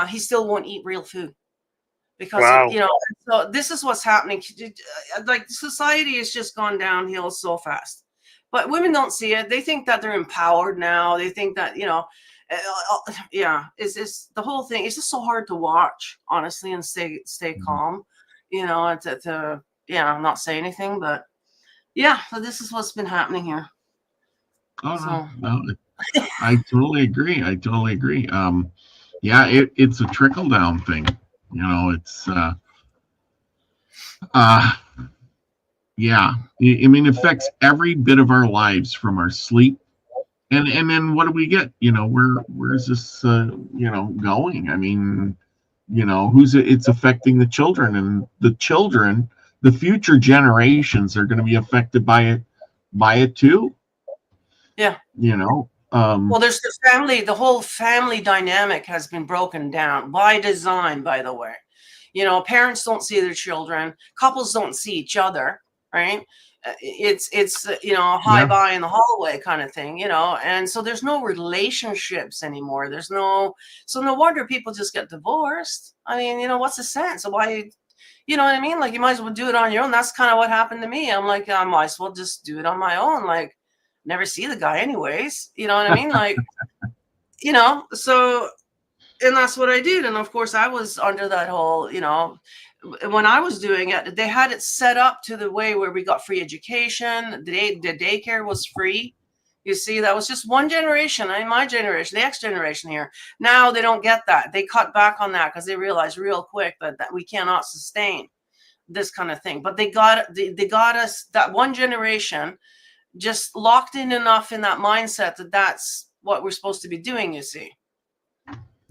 he still won't eat real food. Because of, you know, so this is what's happening. Like society has just gone downhill so fast, but women don't see it. They think that they're empowered now. They think that, you know, it's the whole thing. It's just so hard to watch, honestly, and stay calm, you know, and to not say anything. But yeah, so this is what's been happening here. Oh, no, I totally agree. Yeah, it's a trickle down thing. You know, it's yeah. I mean, it affects every bit of our lives, from our sleep, and then what do we get? You know, where's this you know, going? I mean, you know, it's affecting the children, and the future generations are going to be affected by it too. Yeah. You know. Well, there's the whole family dynamic has been broken down by design, by the way. You know, parents don't see their children, couples don't see each other, right? It's you know, bye in the hallway kind of thing, you know, and so there's no relationships anymore. So no wonder people just get divorced. I mean, you know, what's the sense of why? You know what I mean? Like, you might as well do it on your own. That's kind of what happened to me. I'm like, I might as well just do it on my own. Like, never see the guy anyways. You know what I mean? Like, you know, so, and that's what I did. And of course I was under that whole, you know, when I was doing it, they had it set up to the way where we got free education. The daycare was free. You see, that was just one generation. I mean, my generation, the X generation here. Now they don't get that. They cut back on that because they realized real quick that we cannot sustain this kind of thing. But they got us, that one generation, just locked in enough in that mindset that that's what we're supposed to be doing, you see.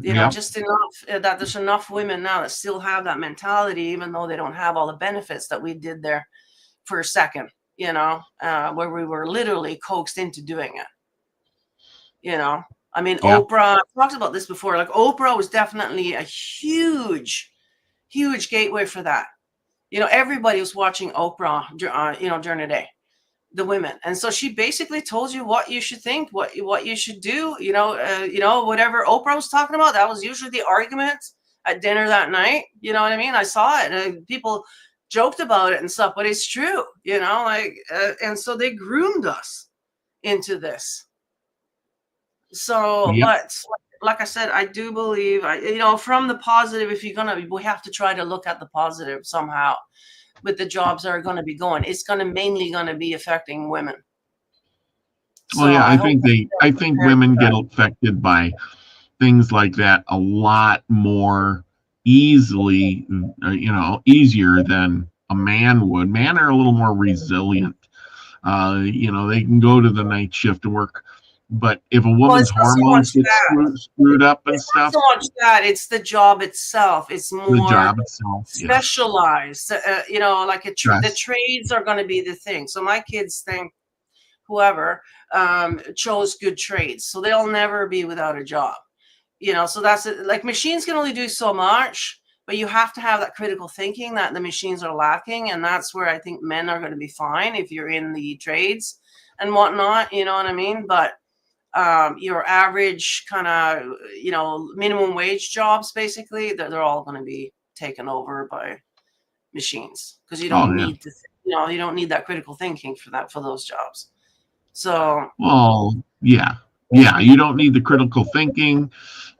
You know, just enough that there's enough women now that still have that mentality, even though they don't have all the benefits that we did there for a second, you know, where we were literally coaxed into doing it. You know, I mean, Oprah, I've talked about this before, like Oprah was definitely a huge gateway for that. You know, everybody was watching Oprah, you know, during the day, the women. And so she basically told you what you should think, what you should do, you know, whatever Oprah was talking about, that was usually the argument at dinner that night. You know what I mean? I saw it and people joked about it and stuff, but it's true, you know, like, and so they groomed us into this. So, but like I said, I do believe, you know, from the positive, if you're going to, we have to try to look at the positive somehow. With the jobs that are going to be going, it's going to mainly going to be affecting women. Well, yeah, I think women get affected by things like that a lot more easily, you know, easier than a man would. Men are a little more resilient. You know, they can go to the night shift and work. But if a woman's hormones get screwed up and stuff, not so much that, it's the job itself. It's more the job itself, specialized. You know, like the trades are going to be the thing. So my kids think whoever chose good trades, so they'll never be without a job. You know, so that's it. Like machines can only do so much, but you have to have that critical thinking that the machines are lacking, and that's where I think men are going to be fine if you're in the trades and whatnot. You know what I mean? But your average kind of, you know, minimum wage jobs, basically, they're all going to be taken over by machines because you don't need to, you know, you don't need that critical thinking for those jobs. So, well, yeah, you don't need the critical thinking,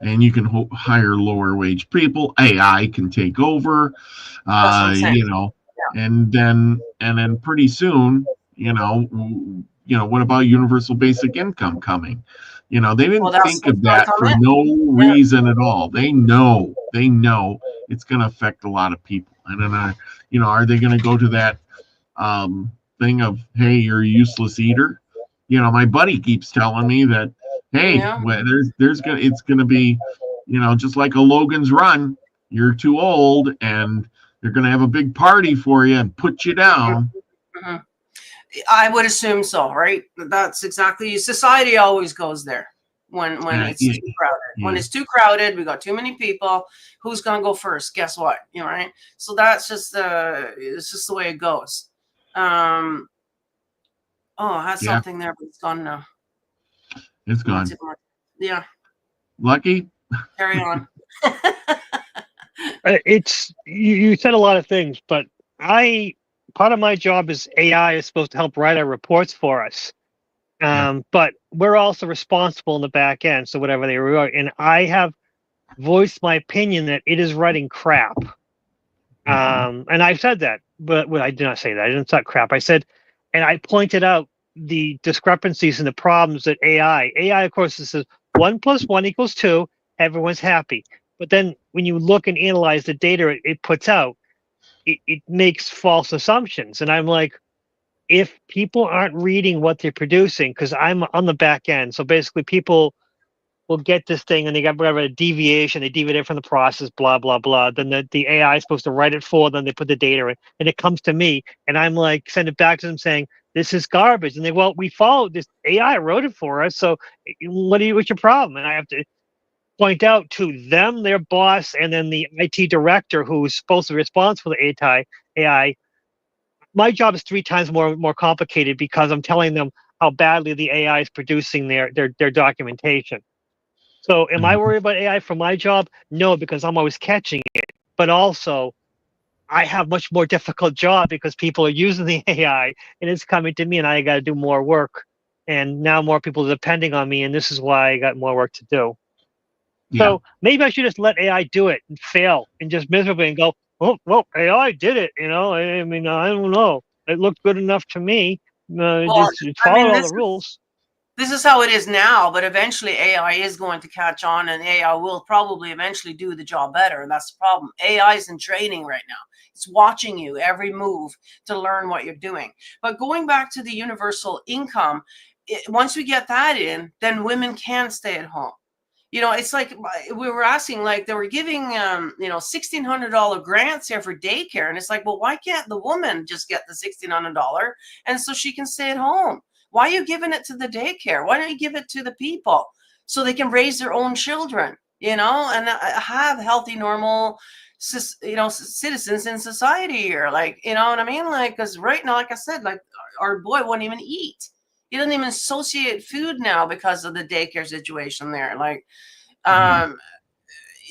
and you can hire lower wage people. AI can take over, you know, and then pretty soon, you know, what about universal basic income coming? You know, they didn't think of that for no reason at all. They know it's going to affect a lot of people. And then, you know, are they going to go to that thing of, hey, you're a useless eater? You know, my buddy keeps telling me that, hey, it's going to be, you know, just like a Logan's Run. You're too old, and they're going to have a big party for you and put you down. Mm-hmm. I would assume so, right? That's exactly. Society always goes there when it's too crowded. When it's too crowded, we got too many people. Who's gonna go first? Guess what? You know, right? So that's just it's just the way it goes. I had something there, but it's gone now. It's gone. Yeah. Lucky. Carry on. It's you said a lot of things, but part of my job is AI is supposed to help write our reports for us. But we're also responsible in the back end. So whatever they wrote, and I have voiced my opinion that it is writing crap. And I've said that, but I did not say that. I didn't say crap. I said, and I pointed out the discrepancies and the problems that AI, of course, it says 1 + 1 = 2. Everyone's happy. But then when you look and analyze the data it puts out, it makes false assumptions. And I'm like, if people aren't reading what they're producing, because I'm on the back end, so basically people will get this thing and they got whatever deviation, they deviate from the process, blah, blah, blah. Then the AI is supposed to write it for them. They put the data in and it comes to me. And I'm like, send it back to them saying, this is garbage. And we followed this. AI wrote it for us. So what's your problem? And I have to point out to them, their boss, and then the IT director who's supposed to be responsible for the AI. My job is 3 times more complicated because I'm telling them how badly the AI is producing their documentation. So am I worried about AI for my job? No, because I'm always catching it. But also, I have much more difficult job because people are using the AI and it's coming to me and I got to do more work. And now more people are depending on me, and this is why I got more work to do. So maybe I should just let AI do it and fail and just miserably and go, oh, well, AI did it. You know, I mean, I don't know. It looked good enough to me. Just followed all the rules. This is how it is now, but eventually AI is going to catch on, and AI will probably eventually do the job better. And that's the problem. AI is in training right now. It's watching you every move to learn what you're doing. But going back to the universal income, once we get that in, then women can stay at home. You know, it's like we were asking, like they were giving, you know, $1,600 grants here for daycare. And it's like, well, why can't the woman just get the $1,600 and so she can stay at home? Why are you giving it to the daycare? Why don't you give it to the people so they can raise their own children, you know, and have healthy, normal, you know, citizens in society here? Like, you know what I mean? Like, because right now, like I said, like our boy won't even eat. He doesn't even associate food now because of the daycare situation there. Like,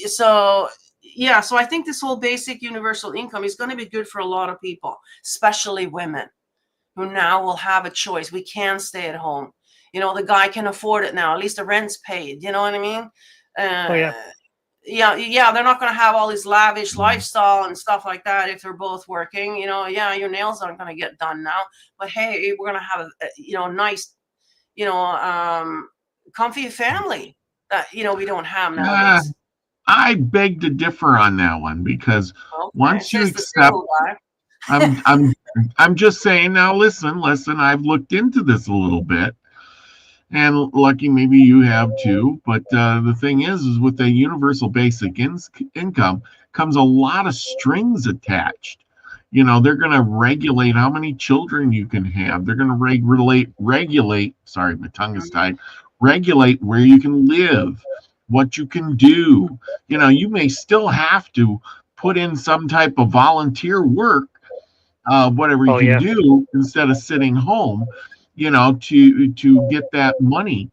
so yeah, so I think this whole basic universal income is going to be good for a lot of people, especially women who now will have a choice. We can stay at home. You know, the guy can afford it now. At least the rent's paid. You know what I mean? Oh, yeah. Yeah, they're not going to have all this lavish lifestyle and stuff like that if they're both working. You know, yeah, your nails aren't going to get done now, but hey, we're going to have a you know, nice, you know, comfy family that, you know, we don't have nowadays. I beg to differ on that one, because once you accept, I'm just saying now. Listen, I've looked into this a little bit. And lucky maybe you have too. But the thing is with the universal basic income comes a lot of strings attached. You know, they're going to regulate how many children you can have. They're going to regulate. Sorry, my tongue is tied. Regulate where you can live, what you can do. You know, you may still have to put in some type of volunteer work, whatever you can do instead of sitting home, you know, to get that money.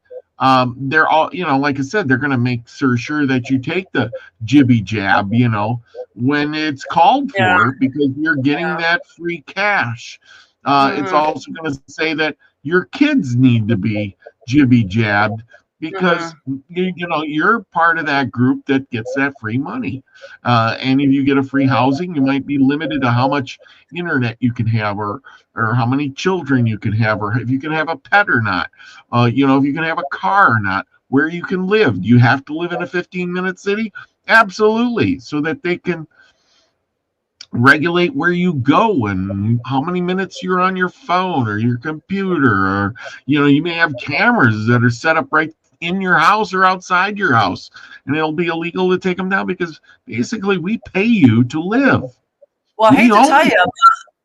They're all, you know, like I said, they're going to make sure that you take the jibby jab, you know, when it's called for, because you're getting that free cash. It's also going to say that your kids need to be jibby jabbed, because you know, you're part of that group that gets that free money. And if you get a free housing, you might be limited to how much internet you can have, or how many children you can have, or if you can have a pet or not. You know, if you can have a car or not, where you can live. Do you have to live in a 15-minute city? Absolutely, so that they can regulate where you go and how many minutes you're on your phone or your computer, or, you know, you may have cameras that are set up right in your house or outside your house, and it'll be illegal to take them down, because basically we pay you to live. Well, I hate to tell you,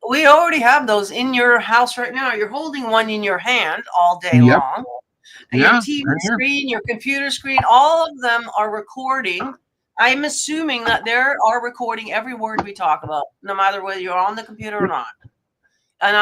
we already have those in your house right now. You're holding one in your hand all day long. And your TV screen, your computer screen, all of them are recording. I'm assuming that they are recording every word we talk about, no matter whether you're on the computer or not. And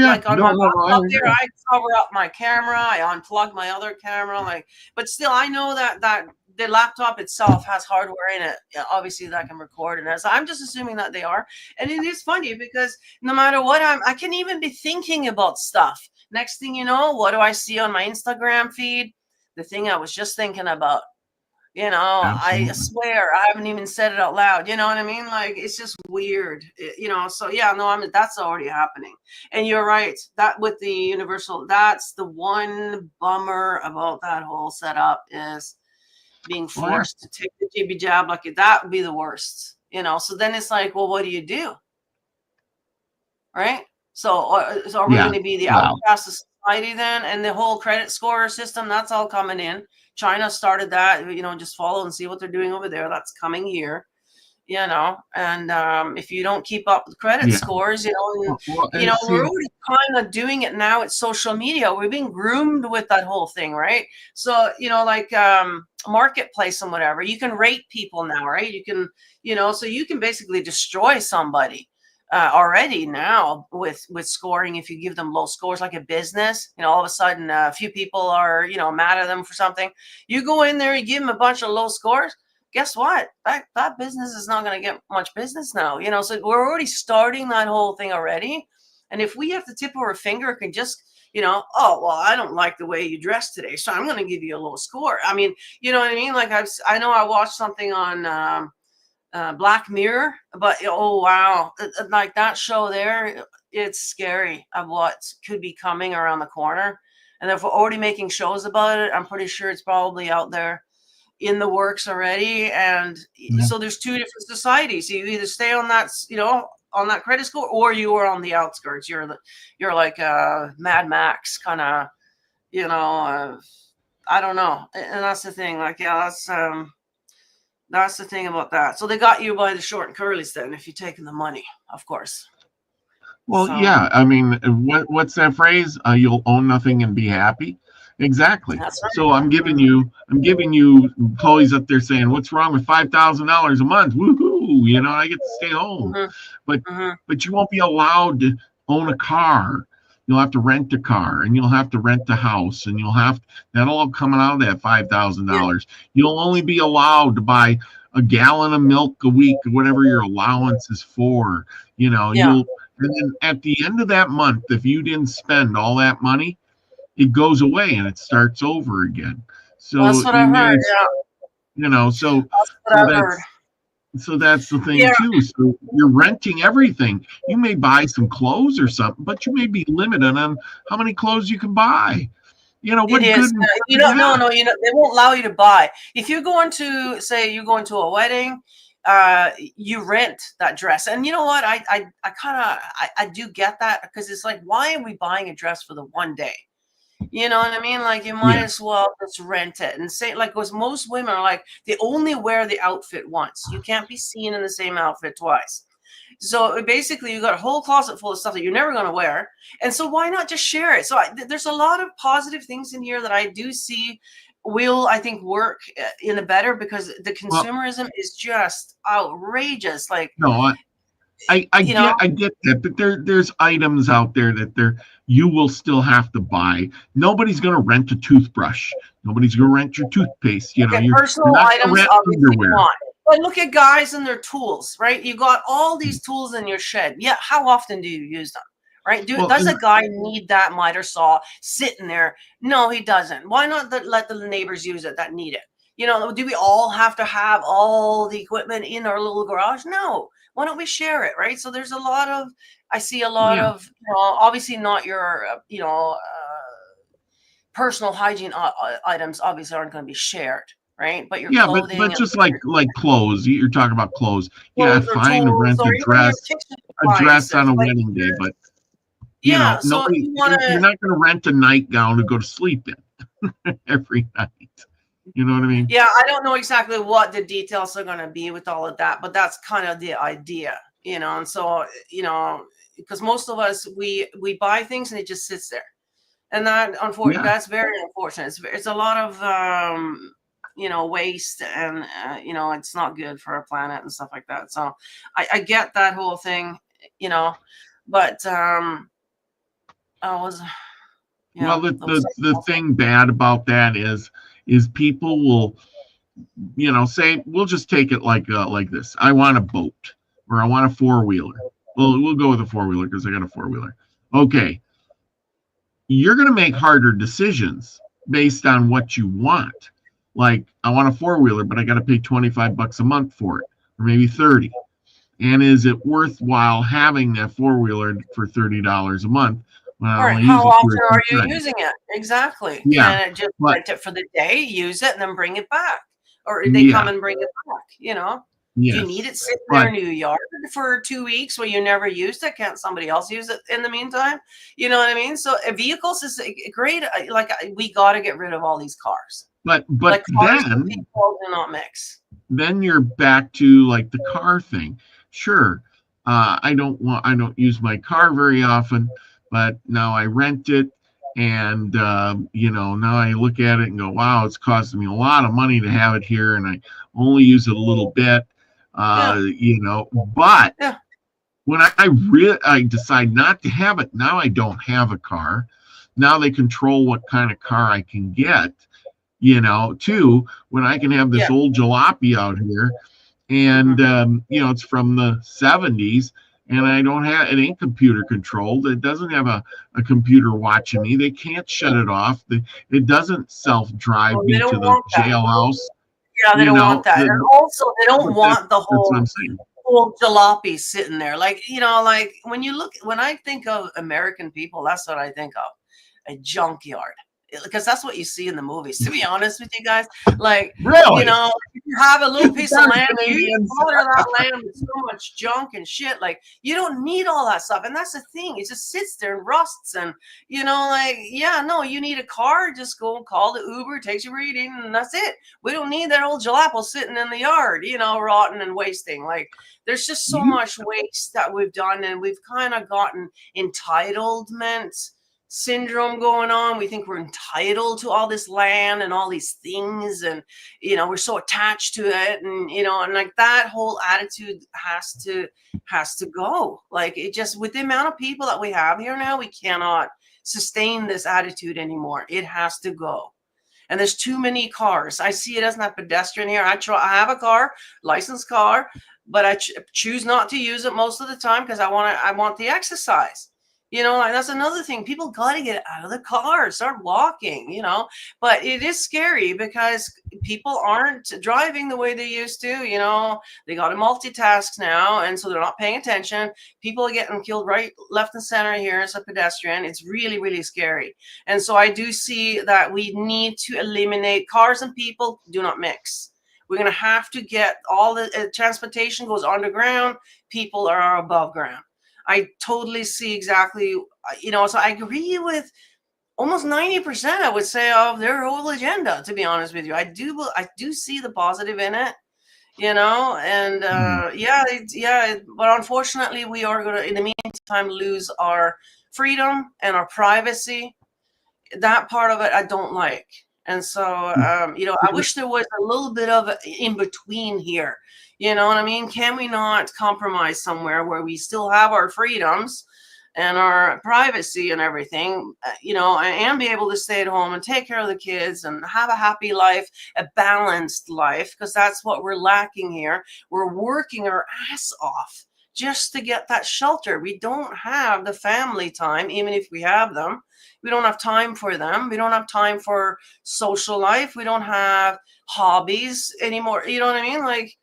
like on my laptop there, I cover up my camera, I unplug my other camera, like, but still I know that the laptop itself has hardware in it, obviously, that can record. And so I'm just assuming that they are. And it is funny because no matter what, I can even be thinking about stuff. Next thing you know, what do I see on my Instagram feed? The thing I was just thinking about. You know, absolutely. I swear I haven't even said it out loud. You know what I mean? Like, it's just weird, you know? So yeah, no, I mean, that's already happening. And you're right, that with the universal, that's the one bummer about that whole setup, is being forced to take the jibby jab. Like, that would be the worst, you know? So then it's like, well, what do you do? Right? So are we going to be the outcast of society then? And the whole credit score system, that's all coming in. China started that, you know, just follow and see what they're doing over there. That's coming here, you know. And if you don't keep up with credit scores, you know, you know, we're already kind of doing it now at social media. We're being groomed with that whole thing, right? So, you know, like marketplace and whatever, you can rate people now, right? You can, you know, so you can basically destroy somebody already now with scoring. If you give them low scores, like a business, you know, all of a sudden a few people are, you know, mad at them for something. You go in there, you give them a bunch of low scores, guess what? That business is not going to get much business now, you know. So we're already starting that whole thing already. And if we have to tip our finger and just, you know, oh, well, I don't like the way you dress today, so I'm going to give you a low score. I mean, you know what I mean? Like, I know I watched something on Black Mirror, but oh wow, like that show there, it's scary of what could be coming around the corner. And if we're already making shows about it, I'm pretty sure it's probably out there in the works already. And so there's two different societies. You either stay on that, you know, on that credit score, or you were on the outskirts. You're like Mad Max kind of, you know. I don't know, and that's the thing. Like, yeah, that's the thing about that. So they got you by the short and curlies then, if you're taking the money, of course. Well, So yeah. I mean, what's that phrase? You'll own nothing and be happy. Exactly. that's right. So I'm giving you employees up there saying, "What's wrong with $5,000 a month? Woohoo! You know, I get to stay home." But you won't be allowed to own a car. You'll have to rent a car, and you'll have to rent a house, and that'll all come out of that $5,000. You'll only be allowed to buy a gallon of milk a week, or whatever your allowance is for. You know, and then at the end of that month, if you didn't spend all that money, it goes away and it starts over again. So that's what I heard. Yeah, you know, so that's the thing too. So you're renting everything. You may buy some clothes or something, but you may be limited on how many clothes you can buy. You know what? It is. You don't. No. You know, they won't allow you to buy. If you're going to a wedding, you rent that dress. And you know what? I do get that, because it's like, why are we buying a dress for the one day? You know what I mean? Like, you might as well just rent it. And say, like, because most women are like, they only wear the outfit once. You can't be seen in the same outfit twice. So basically, you got a whole closet full of stuff that you're never going to wear. And so why not just share it? So there's a lot of positive things in here that I do see will, I think, work in the better, because the consumerism is just outrageous. Like, no, I get that, but there's items out there that you will still have to buy. Nobody's going to rent a toothbrush. Nobody's going to rent your toothpaste. You know, personal items, obviously not. But look at guys and their tools, right? You got all these tools in your shed. Yeah, how often do you use them? Right? Does a guy need that miter saw sitting there? No, he doesn't. Why not let the neighbors use it that need it? You know, do we all have to have all the equipment in our little garage? No. Why don't we share it, right? So there's I see a lot of, you know, obviously not your, personal hygiene items obviously aren't going to be shared, right? But your clothing, but just like clothes, you're talking about clothes. Yeah, fine to rent a dress on a wedding day, but you know, so you're not going to rent a nightgown to go to sleep in every night. You know what I mean? Yeah, I don't know exactly what the details are going to be with all of that, but that's kind of the idea, you know. And so, you know, because most of us, we buy things and it just sits there, and that, unfortunately, that's very unfortunate. It's a lot of you know, waste, and you know, it's not good for our planet and stuff like that. So I get that whole thing, you know, but the thing bad about that is people will, you know, say, we'll just take it like this. I want a boat, or I want a four-wheeler. Well, we'll go with a four-wheeler because I got a four-wheeler. Okay. You're going to make harder decisions based on what you want. Like, I want a four-wheeler, but I got to pay $25 a month for it, or maybe 30. And is it worthwhile having that four-wheeler for $30 a month? Right. How often are you using it? Exactly. Yeah. And just rent it for the day, use it, and then bring it back. Or they come and bring it back, you know? Yes. Do you need it sitting there in your yard for 2 weeks where you never used it? Can't somebody else use it in the meantime? You know what I mean? So vehicles is great. Like, we got to get rid of all these cars. But like, cars then people do not mix. Then you're back to like the car thing. Sure. I don't use my car very often, but now I rent it, and you know, now I look at it and go, wow, it's costing me a lot of money to have it here, and I only use it a little bit. You know, but when I decide not to have it, now I don't have a car. Now they control what kind of car I can get, you know, too, when I can have this old jalopy out here, and you know, it's from the 70s, and it ain't computer controlled. It doesn't have a computer watching me. They can't shut it off. It doesn't self-drive me to the jailhouse. Yeah, they don't want that. And also, they don't want the whole jalopy sitting there. Like, you know, like when I think of American people, that's what I think of. A junkyard. because that's what you see in the movies, to be honest with you guys. Like, Really? you know, if you have a little piece of land, you Canadians. water that land with so much junk and shit. Like, you don't need all that stuff. And that's the thing. It just sits there and rusts. And, you know, like, yeah, no, you need a car. Just go and call the Uber, takes you where you need, and that's it. We don't need that old jalapeno sitting in the yard, you know, rotten and wasting. Like, there's just so much waste that we've done, and we've kind of gotten entitlement syndrome going on. We think we're entitled to all this land and all these things, and you know, we're so attached to it, and you know, and like that whole attitude has to go. Like, it just, with the amount of people that we have here now, we cannot sustain this attitude anymore. It has to go. And there's too many cars. I see it as a pedestrian here. I have a car, licensed car, but I choose not to use it most of the time because I want the exercise. You know, like, that's another thing. People got to get out of the car, start walking, you know. But it is scary because people aren't driving the way they used to, you know. They got to multitask now, and so they're not paying attention. People are getting killed right, left, and center here as a pedestrian. It's really, really scary. And so I do see that we need to eliminate cars and people do not mix. We're going to have to get all the transportation goes underground. People are above ground. I totally see exactly, you know, so I agree with almost 90%, I would say, of their whole agenda, to be honest with you. I do see the positive in it, you know, and but unfortunately we are going to, in the meantime, lose our freedom and our privacy. That part of it I don't like. And so, you know, I wish there was a little bit of in between here. You know what I mean? Can we not compromise somewhere where we still have our freedoms and our privacy and everything, you know, and be able to stay at home and take care of the kids and have a happy life, a balanced life, because that's what we're lacking here. We're working our ass off just to get that shelter. We don't have the family time, even if we have them. We don't have time for them. We don't have time for social life. We don't have hobbies anymore. You know what I mean? Like,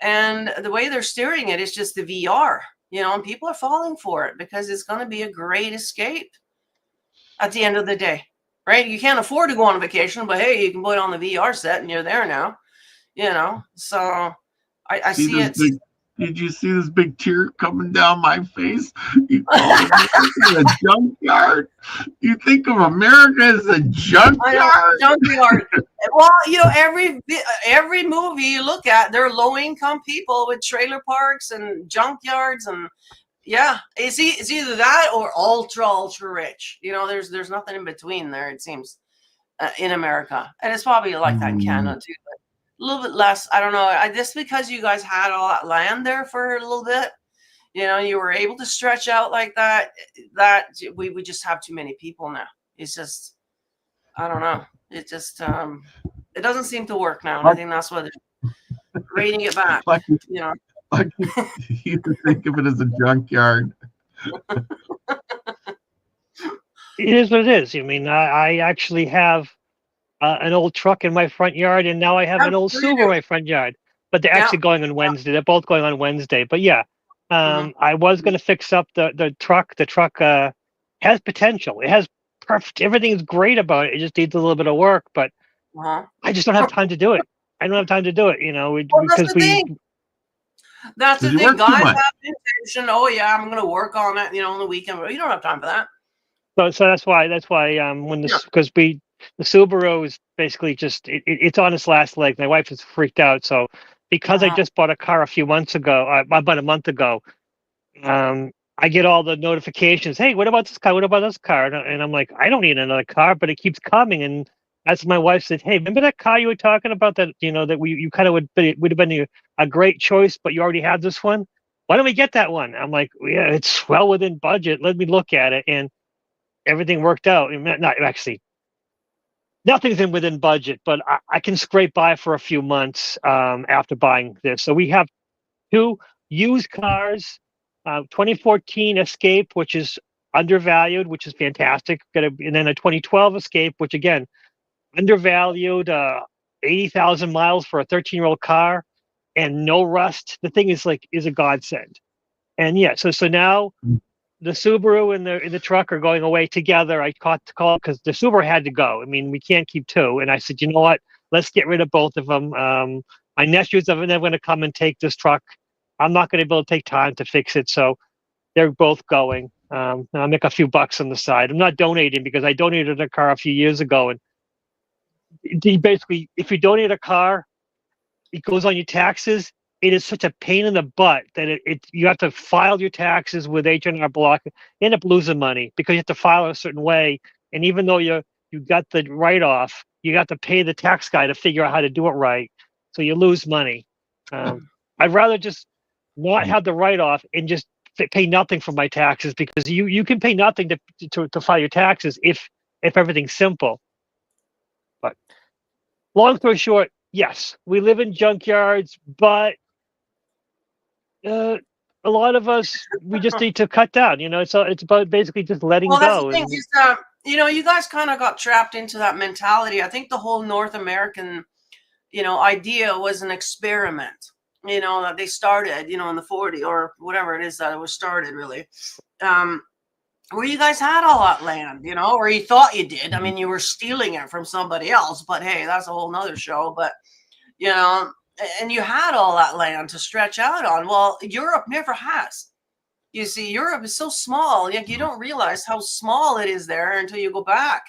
and the way they're steering it is just the VR, you know, and people are falling for it because it's going to be a great escape at the end of the day, right? You can't afford to go on a vacation, but hey, you can put on the VR set and you're there now, you know? So I see it. Did you see this big tear coming down my face? You call America a junkyard? You think of America as a junkyard? Junkyard. Well, you know, every movie you look at, they're low-income people with trailer parks and junkyards, and yeah, it's either that or ultra rich. You know, there's nothing in between there, it seems, in America, and it's probably like that in Canada too. But a little bit less. I don't know. Just because you guys had all that land there for a little bit, you know, you were able to stretch out like that. That we just have too many people now. It's just, I don't know. It just it doesn't seem to work now. And I think that's what they're rating it back. You know, you could think of it as a junkyard. It is what it is. I mean, I actually have an old truck in my front yard, and now I have an old Subaru in my front yard. But they're actually going on Wednesday. They're both going on Wednesday. But yeah, I was going to fix up the truck. The truck has potential. It has perfect. Everything's great about it. It just needs a little bit of work. But I just don't have time to do it. I don't have time to do it. You know, that's the thing. That's the thing. Guys have intention. Oh yeah, I'm going to work on it. You know, on the weekend. But you don't have time for that. So that's why when this, because the Subaru is basically just it's on its last leg. My wife is freaked out. So because I just bought a car about a month ago, I get all the notifications. Hey, what about this car? What about this car? And I'm like, I don't need another car, but it keeps coming. And as my wife said, hey, remember that car you were talking about that, you know, that you kind of would have been a great choice, but you already had this one. Why don't we get that one? I'm like, yeah, it's well within budget. Let me look at it. And everything worked out. Not actually. Nothing's within budget, but I can scrape by for a few months after buying this. So we have two used cars, 2014 Escape, which is undervalued, which is fantastic. And then a 2012 Escape, which again, undervalued, 80,000 miles for a 13-year-old car and no rust. The thing is a godsend. And yeah, so now the Subaru and the truck are going away together. I caught the call because the Subaru had to go. I mean, we can't keep two. And I said, you know what? Let's get rid of both of them. My nephews are never going to come and take this truck. I'm not going to be able to take time to fix it. So they're both going. And I'll make a few bucks on the side. I'm not donating because I donated a car a few years ago. And basically, if you donate a car, it goes on your taxes. It is such a pain in the butt that you have to file your taxes with H&R Block. You end up losing money because you have to file a certain way. And even though you got the write-off, you got to pay the tax guy to figure out how to do it right. So you lose money. I'd rather just not have the write-off and just pay nothing for my taxes, because you can pay nothing to file your taxes if everything's simple. But long story short, yes, we live in junkyards, but a lot of us, we just need to cut down. It's about basically just letting well, go. That's the thing, you guys kind of got trapped into that mentality. I think the whole North American, idea was an experiment, that they started, in the 40s or whatever it is that it was started, really. Where you guys had all that land, or you thought you did. I mean, you were stealing it from somebody else, but hey, that's a whole nother show. But, and you had all that land to stretch out on. Well, Europe never has. You see, Europe is so small. You don't realize how small it is there until you go back.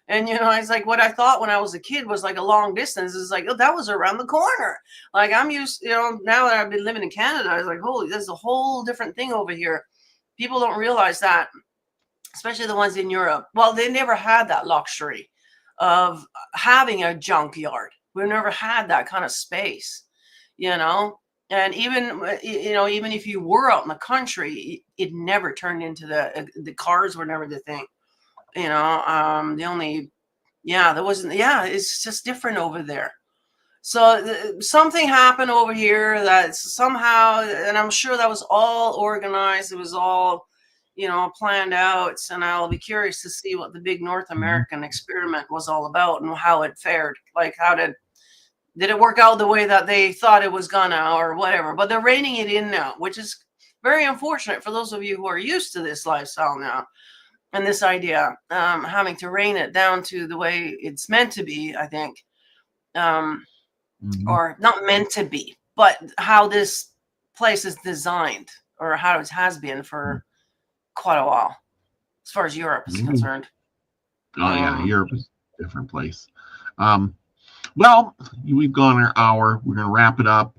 And, it's like what I thought when I was a kid was like a long distance. It's like, oh, that was around the corner. Like I'm used, now that I've been living in Canada, I was like, holy, there's a whole different thing over here. People don't realize that, especially the ones in Europe. Well, they never had that luxury of having a junkyard. We've never had that kind of space, and even if you were out in the country, it never turned into the cars were never the thing. It's just different over there. So something happened over here that somehow, and I'm sure that was all organized. It was all, planned out. And I'll be curious to see what the big North American experiment was all about and how it fared. Like, did it work out the way that they thought it was gonna or whatever? But they're reining it in now, which is very unfortunate for those of you who are used to this lifestyle now. And this idea, having to rein it down to the way it's meant to be, I think, or not meant to be, but how this place is designed, or how it has been for quite a while, as far as Europe is concerned. Oh yeah, Europe is a different place. Well, we've gone our hour. We're gonna wrap it up.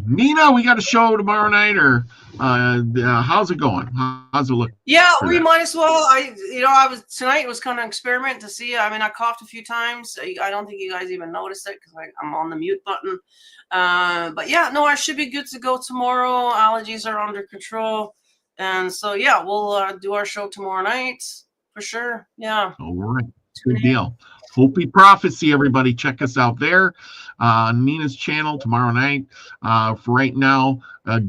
Nina, we got a show tomorrow night, or how's it going? How's it look? Yeah, we might as well. Tonight was kind of an experiment to see. I mean, I coughed a few times. I don't think you guys even noticed it because I'm on the mute button. But yeah, no, I should be good to go tomorrow. Allergies are under control, and so yeah, we'll do our show tomorrow night for sure. Yeah. All right. Good deal. Hopi Prophecy, everybody. Check us out there on Nina's channel tomorrow night. For right now,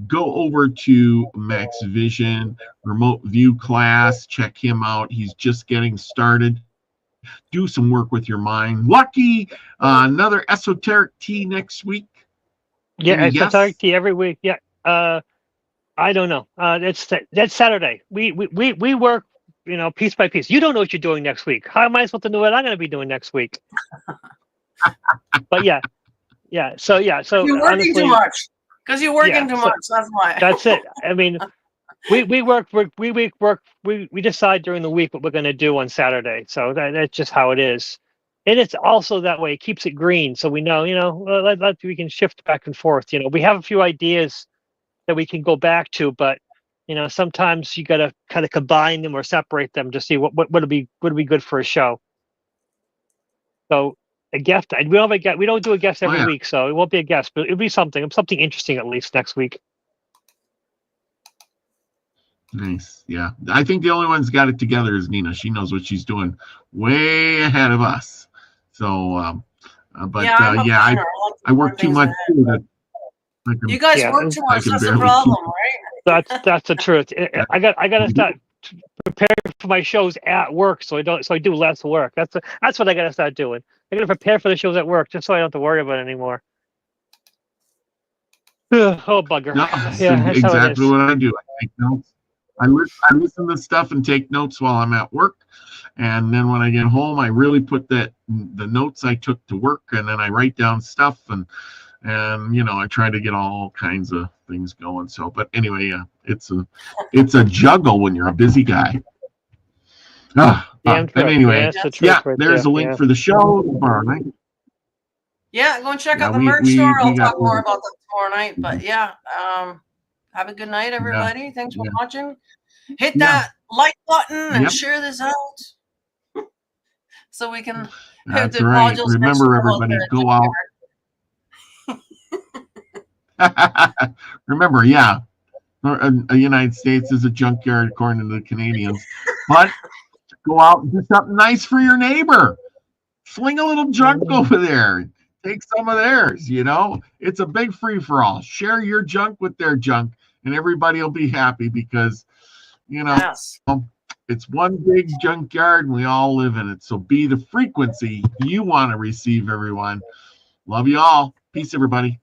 go over to Max Vision Remote View class. Check him out. He's just getting started. Do some work with your mind. Lucky, another esoteric tea next week. Yeah, esoteric tea every week. Yeah. I don't know. That's Saturday. We work, piece by piece. You don't know what you're doing next week. How am I supposed to know what I'm going to be doing next week? But yeah. So you're working too much because you're working too much. That's why. That's it. I mean, we decide during the week what we're going to do on Saturday. So that's just how it is. And it's also that way. It keeps it green, so we know. We can shift back and forth. We have a few ideas that we can go back to, but sometimes you got to kind of combine them or separate them to see what would be good for a show. So a guest, we don't do a guest every week, so it won't be a guest, but it'll be something interesting at least next week. Nice. Yeah. I think the only one's got it together is Nina. She knows what she's doing way ahead of us. So, I work too much too. You guys work too much. That's the problem, right? That's the truth. I got to start preparing for my shows at work, so I do less work. That's what I got to start doing. I got to prepare for the shows at work just so I don't have to worry about it anymore. Oh bugger! No, that's exactly what I do. I take notes. I listen to stuff and take notes while I'm at work. And then when I get home, I really put the notes I took to work, and then I write down stuff, and I try to get all kinds of things going. So, but anyway, it's a juggle when you're a busy guy. But anyway, there's a link for the show tomorrow night. Yeah, go and check out the merch store. I'll talk more about that tomorrow night. But yeah, have a good night, everybody. Yeah. Thanks for watching. Hit that like button and share this out so we can. That's right. Remember, everybody, go out. Remember, the United States is a junkyard according to the Canadians. But go out and do something nice for your neighbor. Sling a little junk over there. Take some of theirs, It's a big free-for-all. Share your junk with their junk, and everybody will be happy because, it's one big junkyard and we all live in it. So be the frequency you want to receive, everyone. Love you all. Peace, everybody.